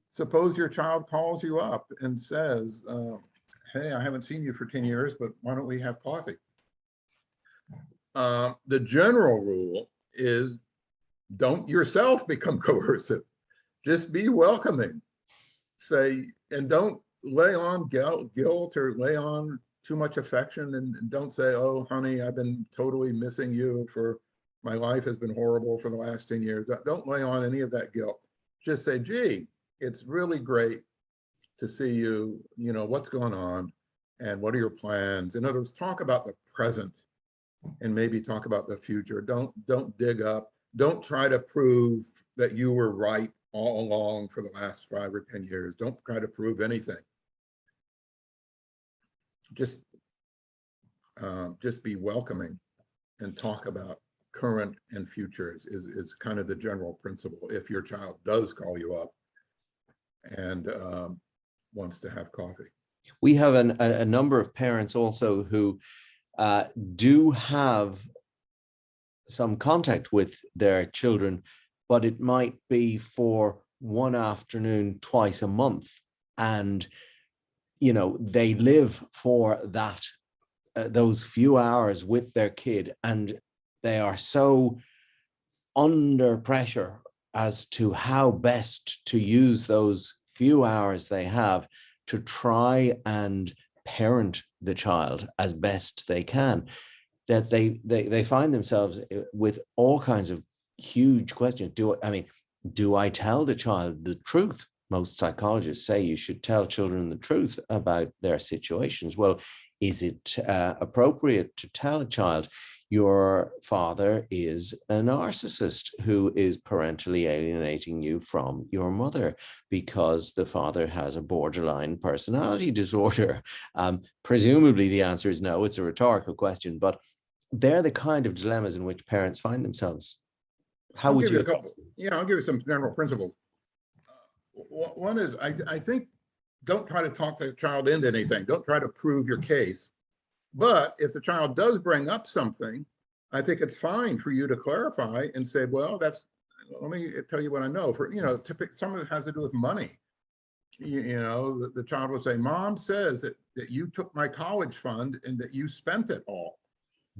Suppose your child calls you up and says, hey, I haven't seen you for 10 years, but why don't we have coffee? The general rule is don't yourself become coercive. Just be welcoming. Say, and don't lay on guilt or lay on too much affection, and don't say, oh, honey, I've been totally missing you my life has been horrible for the last 10 years. Don't lay on any of that guilt. Just say, gee, it's really great to see you, what's going on and what are your plans? In other words, talk about the present and maybe talk about the future. Don't dig up. Don't try to prove that you were right all along for the last 5 or 10 years. Don't try to prove anything. Just be welcoming and talk about current and futures is kind of the general principle if your child does call you up and wants to have coffee. We have a number of parents also who do have some contact with their children, but it might be for one afternoon twice a month, and they live for that those few hours with their kid, and they are so under pressure as to how best to use those few hours they have to try and parent the child as best they can, that they find themselves with all kinds of huge questions. Do I tell the child the truth? Most psychologists say you should tell children the truth about their situations. Well, is it appropriate to tell a child your father is a narcissist who is parentally alienating you from your mother because the father has a borderline personality disorder? Presumably the answer is no. It's a rhetorical question, but they're the kind of dilemmas in which parents find themselves. How would you? I'll give you some general principles. One is, I think, don't try to talk the child into anything. Don't try to prove your case. But if the child does bring up something, I think it's fine for you to clarify and say, well, let me tell you what I know. Some of it has to do with money. The child will say, Mom says that you took my college fund and that you spent it all.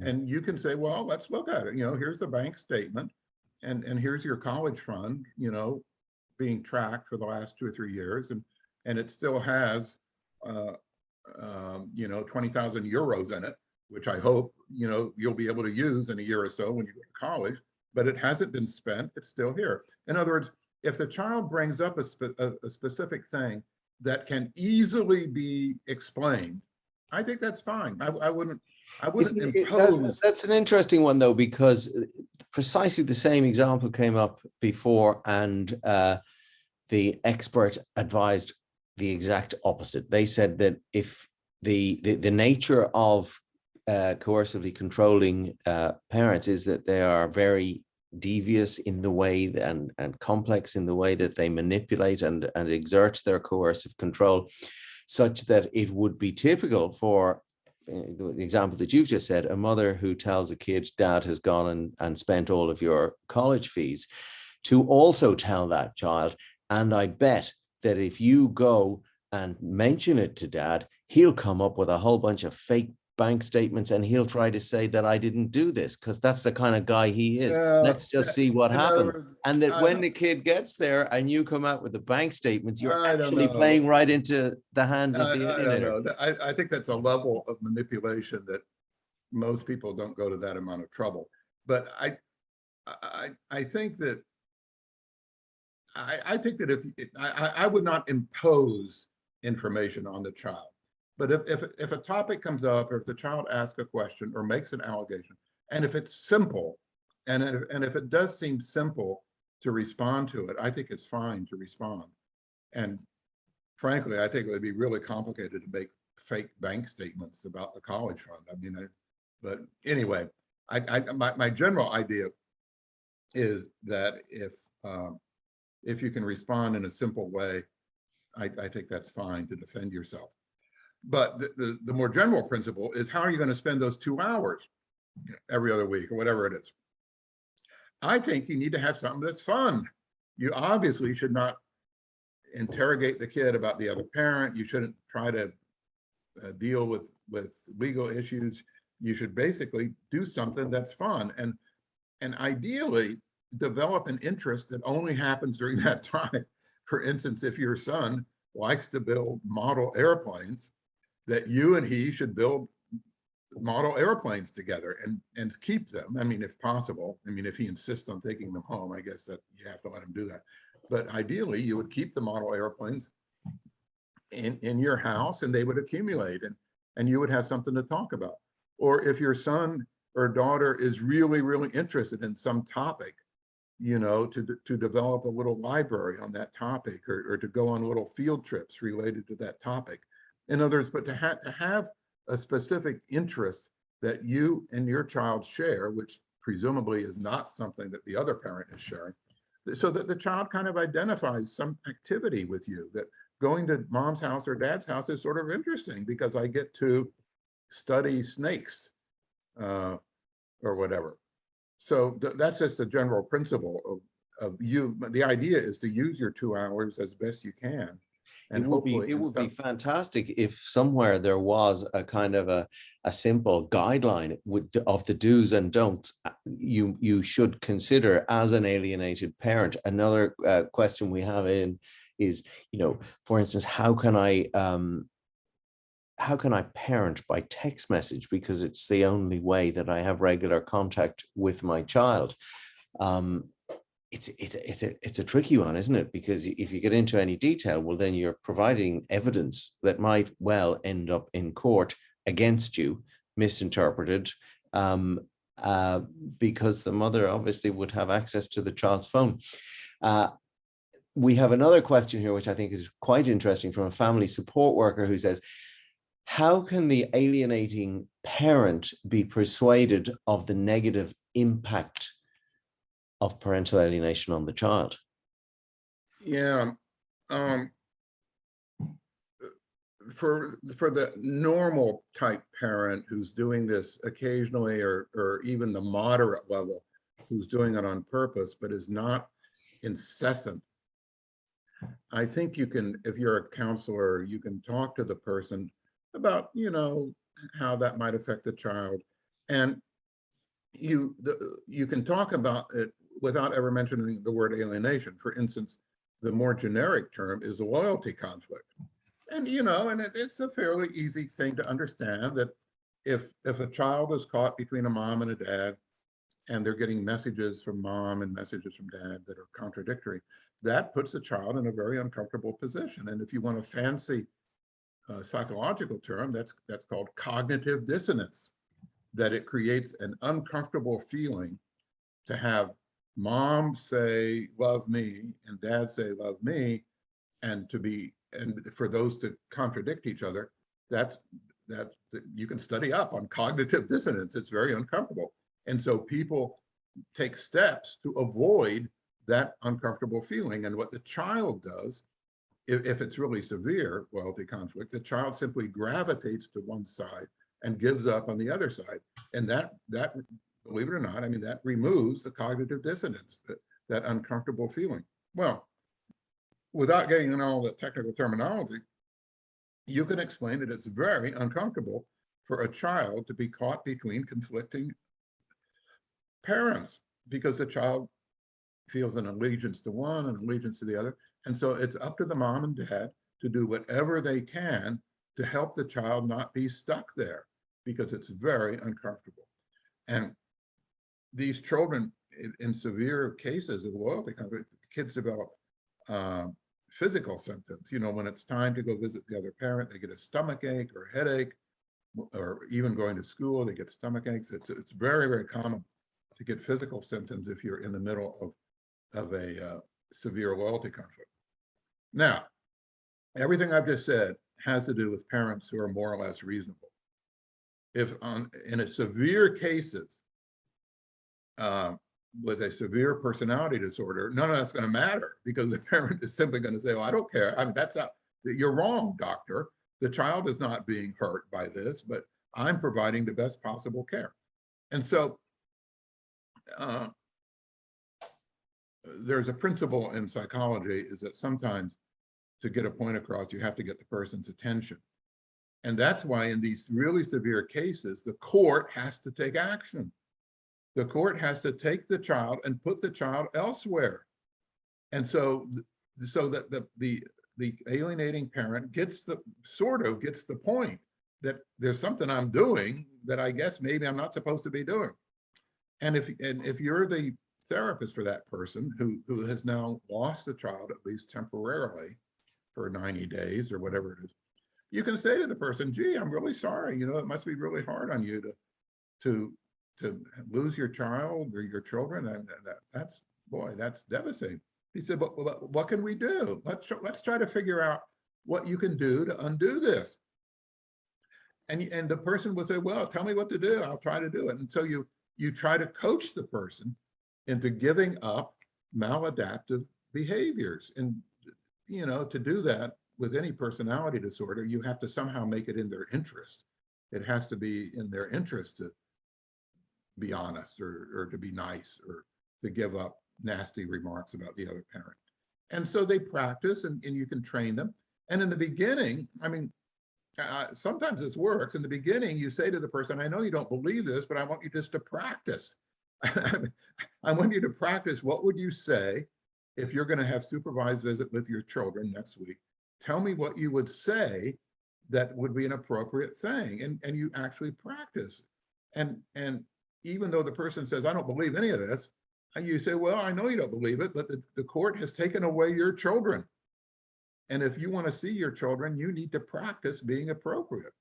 And you can say, well, let's look at it. Here's the bank statement, and here's your college fund, being tracked for the last 2 or 3 years, and it still has 20,000 euros in it, which I hope you'll be able to use in a year or so when you go to college, but it hasn't been spent. It's still here. In other words, if the child brings up a specific thing that can easily be explained, I think that's fine. I wouldn't impose. That's an interesting one, though, because precisely the same example came up before, and the expert advised the exact opposite. They said that if the nature of coercively controlling parents is that they are very devious in the way and complex in the way that they manipulate and exert their coercive control, such that it would be typical for the example that you've just said, a mother who tells a kid, dad has gone and spent all of your college fees, to also tell that child, and I bet that if you go and mention it to dad, he'll come up with a whole bunch of fake bank statements and he'll try to say that I didn't do this because that's the kind of guy he is. Let's just see what happens. And that when the kid gets there and you come out with the bank statements, you're actually playing right into the hands of the alienator. I think that's a level of manipulation that most people don't go to that amount of trouble. But I think that if I would not impose information on the child. But if a topic comes up, or if the child asks a question or makes an allegation, and if it's simple, and if it does seem simple to respond to it, I think it's fine to respond. And frankly, I think it would be really complicated to make fake bank statements about the college fund. I mean, but anyway, my general idea is that if you can respond in a simple way, I think that's fine to defend yourself. But the more general principle is, how are you going to spend those 2 hours every other week or whatever it is? I think you need to have something that's fun. You obviously should not interrogate the kid about the other parent. You shouldn't try to deal with legal issues. You should basically do something that's fun, and ideally develop an interest that only happens during that time. For instance, if your son likes to build model airplanes, that you and he should build model airplanes together and keep them. I mean, if possible. I mean, if he insists on taking them home, I guess that you have to let him do that. But ideally, you would keep the model airplanes in your house, and they would accumulate, and you would have something to talk about. Or if your son or daughter is really, really interested in some topic, you know, to develop a little library on that topic, or to go on little field trips related to that topic. In other words, but to have a specific interest that you and your child share, which presumably is not something that the other parent is sharing, so that the child kind of identifies some activity with you, that going to mom's house or dad's house is sort of interesting because I get to study snakes or whatever. So that's just a general principle of you. The idea is to use your 2 hours as best you can. And it would be fantastic if somewhere there was a kind of a simple guideline of the do's and don'ts you should consider as an alienated parent. Another question we have is, you know, for instance, how can I parent by text message, because it's the only way that I have regular contact with my child? It's a tricky one, isn't it? Because if you get into any detail, well, then you're providing evidence that might well end up in court against you, misinterpreted, because the mother obviously would have access to the child's phone. We have another question here, which I think is quite interesting, from a family support worker who says, how can the alienating parent be persuaded of the negative impact of parental alienation on the child? Yeah, for the normal type parent who's doing this occasionally, or even the moderate level who's doing it on purpose but is not incessant, I think you can, if you're a counselor, you can talk to the person about, you know, how that might affect the child, and you can talk about it without ever mentioning the word alienation. For instance, the more generic term is a loyalty conflict. And, you know, and it's a fairly easy thing to understand that if a child is caught between a mom and a dad, and they're getting messages from mom and messages from dad that are contradictory, that puts the child in a very uncomfortable position. And if you want a fancy psychological term, that's called cognitive dissonance, that it creates an uncomfortable feeling to have mom say, love me, and dad say, love me, and to be and for those to contradict each other, that you can study up on cognitive dissonance. It's very uncomfortable. And so people take steps to avoid that uncomfortable feeling. And what the child does, if it's really severe loyalty conflict, the child simply gravitates to one side and gives up on the other side. And that believe it or not, I mean, that removes the cognitive dissonance, that uncomfortable feeling. Well, without getting into all the technical terminology, you can explain that it's very uncomfortable for a child to be caught between conflicting parents, because the child feels an allegiance to one and allegiance to the other. And so it's up to the mom and dad to do whatever they can to help the child not be stuck there, because it's very uncomfortable. And these children in severe cases of loyalty conflict, kids develop physical symptoms. You know, when it's time to go visit the other parent, they get a stomach ache or a headache, or even going to school, they get stomach aches. It's very, very common to get physical symptoms if you're in the middle of a severe loyalty conflict. Now, everything I've just said has to do with parents who are more or less reasonable. If in a severe cases, with a severe personality disorder, none of that's going to matter, because the parent is simply going to say, well, I don't care. I mean, you're wrong, doctor. The child is not being hurt by this, but I'm providing the best possible care. And so there's a principle in psychology, is that sometimes to get a point across, you have to get the person's attention. And that's why in these really severe cases, the court has to take action. The court has to take the child and put the child elsewhere. And so that the alienating parent gets the point that there's something I'm doing that I guess maybe I'm not supposed to be doing. And if you're the therapist for that person who has now lost the child, at least temporarily, for 90 days or whatever it is, you can say to the person, gee, I'm really sorry. You know, it must be really hard on you to lose your child or your children. That's devastating. He said, but what can we do? Let's try to figure out what you can do to undo this. And the person will say, well, tell me what to do. I'll try to do it. And so you try to coach the person into giving up maladaptive behaviors. And, you know, to do that with any personality disorder, you have to somehow make it in their interest. It has to be in their interest to be honest or to be nice or to give up nasty remarks about the other parent. And so they practice, and you can train them. And in the beginning, I mean, sometimes this works. In the beginning, you say to the person, I know you don't believe this, but I want you just to practice. I want you to practice. What would you say if you're going to have supervised visit with your children next week? Tell me what you would say that would be an appropriate thing. And you actually practice. And even though the person says, I don't believe any of this, and you say, well, I know you don't believe it, but the court has taken away your children. And if you want to see your children, you need to practice being appropriate.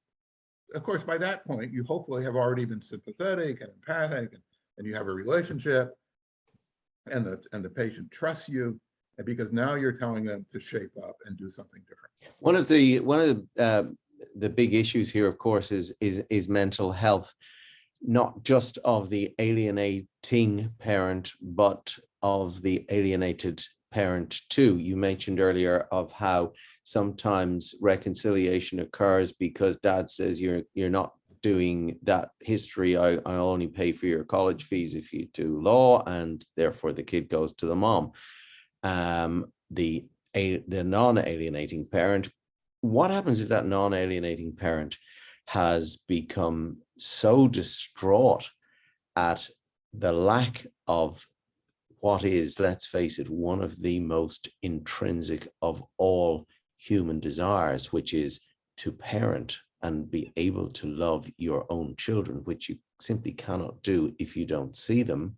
Of course, by that point, you hopefully have already been sympathetic and empathic, and you have a relationship, and the patient trusts you, and because now you're telling them to shape up and do something different. One of the big issues here, of course, is mental health, not just of the alienating parent, but of the alienated parent too. You mentioned earlier of how sometimes reconciliation occurs because dad says you're not doing that history. I only pay for your college fees if you do law, and therefore the kid goes to the mom. The non-alienating parent, what happens if that non-alienating parent has become so distraught at the lack of what is, let's face it, one of the most intrinsic of all human desires, which is to parent and be able to love your own children, which you simply cannot do if you don't see them,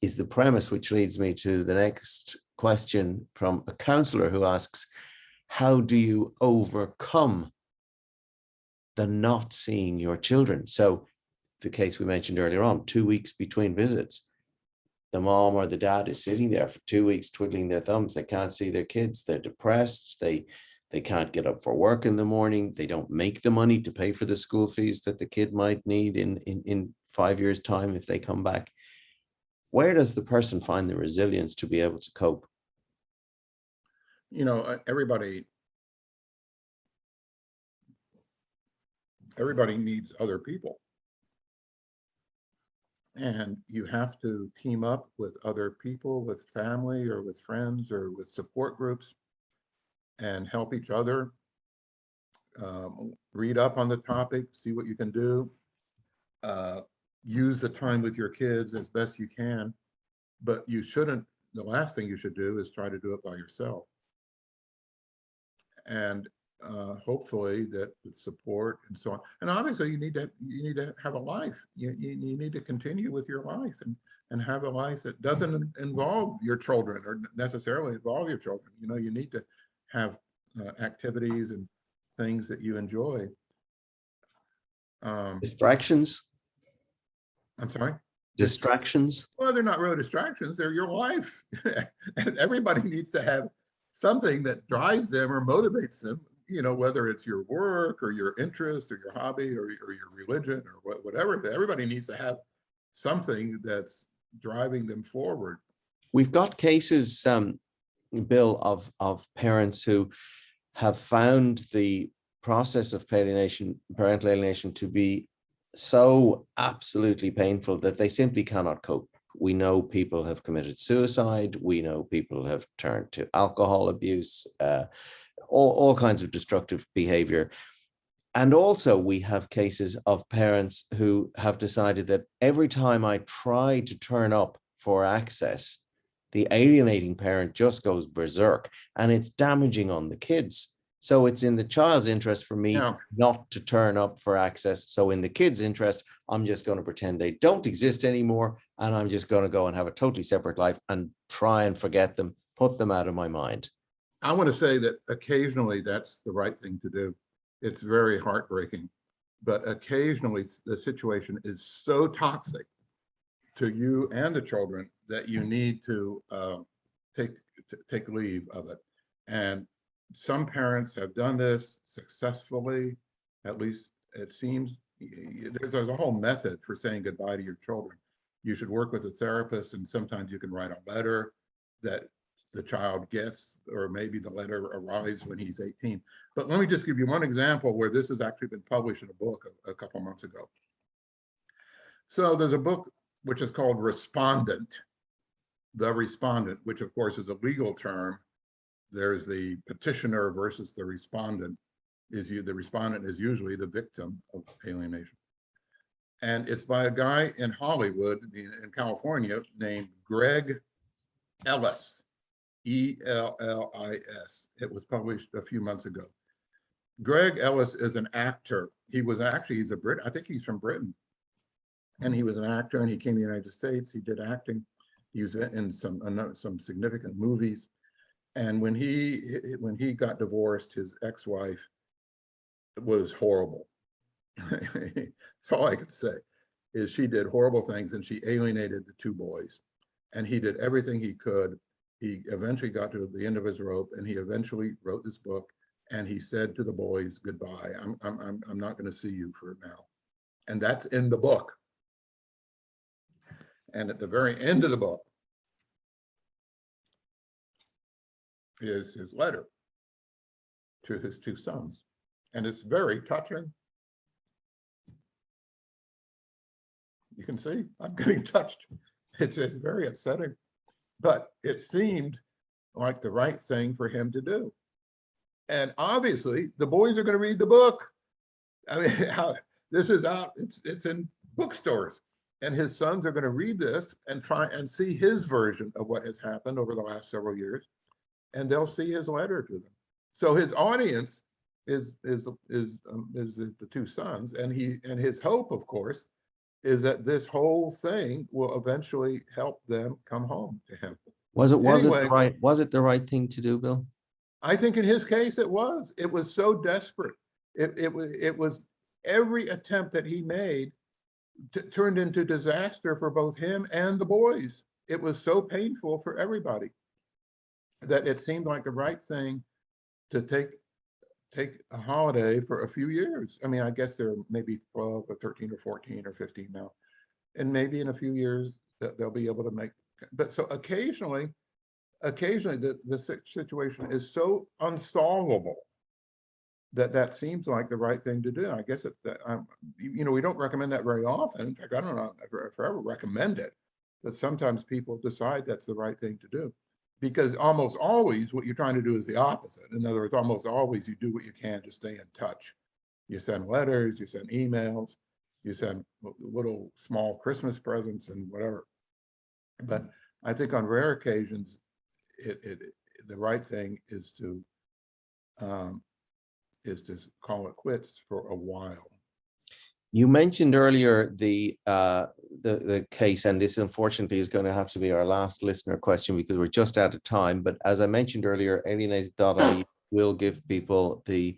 is the premise, which leads me to the next question from a counselor who asks, how do you overcome the not seeing your children? So the case we mentioned earlier on, 2 weeks between visits, the mom or the dad is sitting there for 2 weeks twiddling their thumbs. They can't see their kids. They're depressed. They They can't get up for work in the morning. They don't make the money to pay for the school fees that the kid might need in 5 years' time if they come back. Where does the person find the resilience to be able to cope? You know, everybody needs other people. And you have to team up with other people, with family or with friends or with support groups, and help each other. Read up on the topic, see what you can do. Use the time with your kids as best you can, but you shouldn't, the last thing you should do is try to do it by yourself. And hopefully that with support and so on. And obviously you need to have a life. You need to continue with your life and have a life that doesn't involve your children or necessarily involve your children. You know, you need to have activities and things that you enjoy. Distractions? I'm sorry? Distractions? Well, they're not really distractions, they're your life. And everybody needs to have something that drives them or motivates them, you know, whether it's your work or your interest or your hobby or your religion or whatever. But everybody needs to have something that's driving them forward. We've got cases, Bill, of parents who have found the process of parental alienation to be so absolutely painful that they simply cannot cope. We know people have committed suicide. We know people have turned to alcohol abuse, all kinds of destructive behavior. And also we have cases of parents who have decided that every time I try to turn up for access, the alienating parent just goes berserk, and it's damaging on the kids. So it's in the child's interest for me not to turn up for access. So in the kid's interest, I'm just going to pretend they don't exist anymore. And I'm just going to go and have a totally separate life and try and forget them, put them out of my mind. I want to say that occasionally that's the right thing to do. It's very heartbreaking, but occasionally the situation is so toxic to you and the children that you need to take leave of it. And some parents have done this successfully. At least it seems. There's a whole method for saying goodbye to your children. You should work with a therapist, and sometimes you can write a letter that the child gets, or maybe the letter arrives when he's 18. But let me just give you one example where this has actually been published in a book a couple months ago. So there's a book which is called Respondent, the respondent, which of course is a legal term. There's the petitioner versus the respondent. The respondent is usually the victim of alienation. And it's by a guy in Hollywood, in California, named Greg Ellis, E-L-L-I-S. It was published a few months ago. Greg Ellis is an actor. He's a Brit. I think he's from Britain. And he was an actor, and he came to the United States. He did acting. He was in some significant movies. And when he got divorced, his ex-wife was horrible. That's all I could say, is she did horrible things, and she alienated the two boys. And he did everything he could. He eventually got to the end of his rope, and he eventually wrote this book. And he said to the boys, "Goodbye. I'm not going to see you for now." And that's in the book. And at the very end of the book is his letter to his two sons. And it's very touching. You can see I'm getting touched. It's very upsetting, but it seemed like the right thing for him to do. And obviously the boys are going to read the book. I mean, this is out, it's in bookstores. And his sons are going to read this and try and see his version of what has happened over the last several years. And they'll see his letter to them. So his audience is the two sons, and his hope, of course, is that this whole thing will eventually help them come home to him. Was it the right thing to do, Bill? I think in his case it was. It was so desperate. It was every attempt that he made turned into disaster for both him and the boys. It was so painful for everybody that it seemed like the right thing to take take a holiday for a few years. I mean, I guess they're maybe 12 or 13 or 14 or 15 now. And maybe in a few years that they'll be able to make, but so occasionally the situation is so unsolvable that seems like the right thing to do. I guess we don't recommend that very often. In fact, I don't know if I ever recommend it, but sometimes people decide that's the right thing to do, because almost always what you're trying to do is the opposite. In other words, almost always you do what you can to stay in touch. You send letters, you send emails, you send little small Christmas presents and whatever. But I think on rare occasions, the right thing is to call it quits for a while. You mentioned earlier the case, and this unfortunately is going to have to be our last listener question because we're just out of time. But as I mentioned earlier, alienated.ie will give people the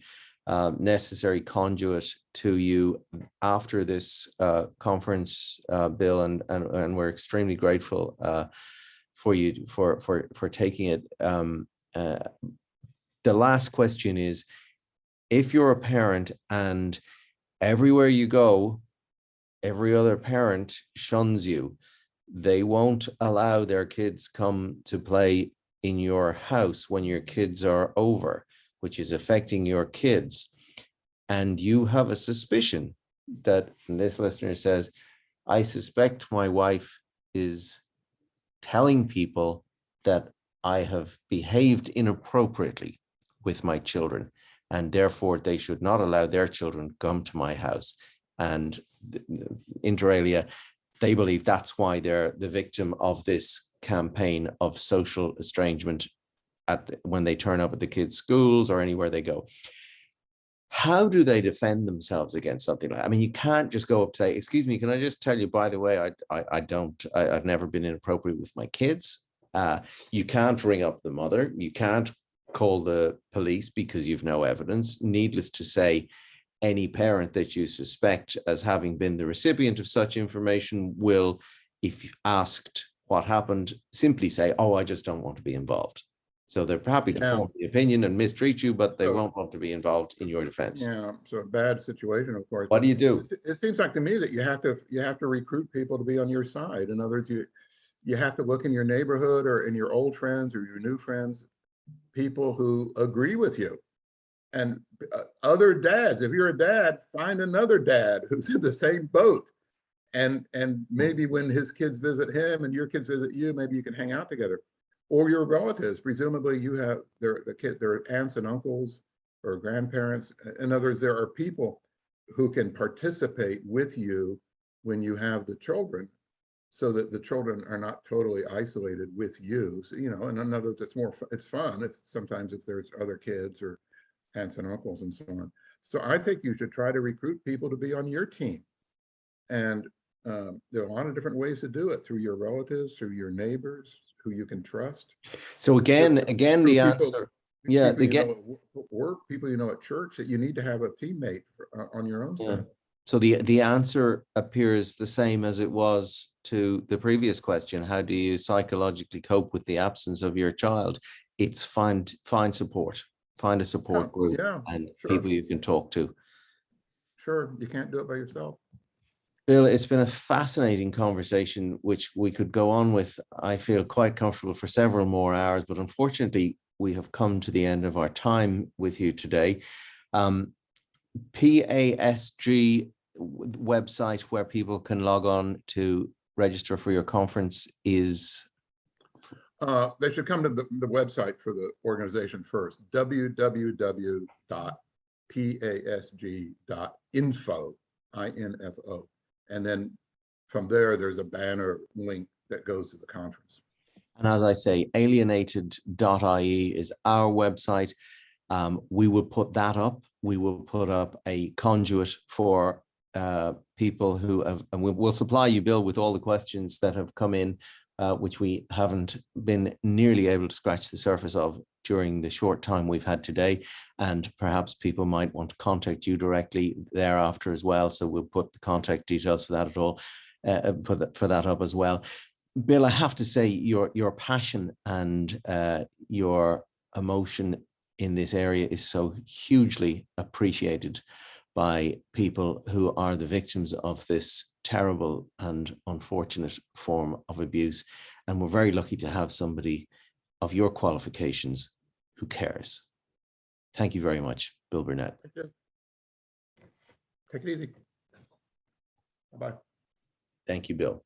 necessary conduit to you after this conference, Bill, and we're extremely grateful for you for taking it. The last question is, if you're a parent and everywhere you go, every other parent shuns you, they won't allow their kids come to play in your house when your kids are over, which is affecting your kids, and you have a suspicion that, and this listener says, I suspect my wife is telling people that I have behaved inappropriately with my children, and therefore they should not allow their children to come to my house. And inter alia, they believe that's why they're the victim of this campaign of social estrangement when they turn up at the kids' schools or anywhere they go. How do they defend themselves against something like that? I mean, you can't just go up and say, excuse me, can I just tell you, by the way, I've never been inappropriate with my kids. You can't ring up the mother. You can't call the police because you've no evidence. Needless to say, any parent that you suspect as having been the recipient of such information will, if asked what happened, simply say, oh, I just don't want to be involved. So they're happy to form the opinion and mistreat you, but they won't want to be involved in your defense. Yeah, so a bad situation, of course. What do you do? It seems like to me that you have to recruit people to be on your side. In other words, you have to look in your neighborhood or in your old friends or your new friends, people who agree with you. And other dads, if you're a dad, find another dad who's in the same boat. And maybe when his kids visit him and your kids visit you, maybe you can hang out together. Or your relatives, presumably you have their aunts and uncles or grandparents. In other words, there are people who can participate with you when you have the children, so that the children are not totally isolated with you. So, in other words, it's fun sometimes if there's other kids or aunts and uncles and so on. So I think you should try to recruit people to be on your team. And there are a lot of different ways to do it, through your relatives, through your neighbors, who you can trust. So again, the answer, work, people at church, that you need to have a teammate on your own side. So the answer appears the same as it was to the previous question. How do you psychologically cope with the absence of your child? It's find support, find a support group, and people you can talk to. Sure, you can't do it by yourself. Bill, it's been a fascinating conversation, which we could go on with, I feel, quite comfortable for several more hours, but unfortunately, we have come to the end of our time with you today. PASG website where people can log on to register for your conference is? They should come to the website for the organization first, www.pasg.info, INFO. And then from there's a banner link that goes to the conference. And as I say, alienated.ie is our website. We will put that up. We will put up a conduit for people who have, and we'll supply you, Bill, with all the questions that have come in, which we haven't been nearly able to scratch the surface of during the short time we've had today. And perhaps people might want to contact you directly thereafter as well. So we'll put the contact details for that for that up as well. Bill, I have to say your passion and your emotion in this area is so hugely appreciated by people who are the victims of this terrible and unfortunate form of abuse. And we're very lucky to have somebody of your qualifications who cares. Thank you very much, Bill Bernet. Take it easy. Bye-bye. Thank you, Bill.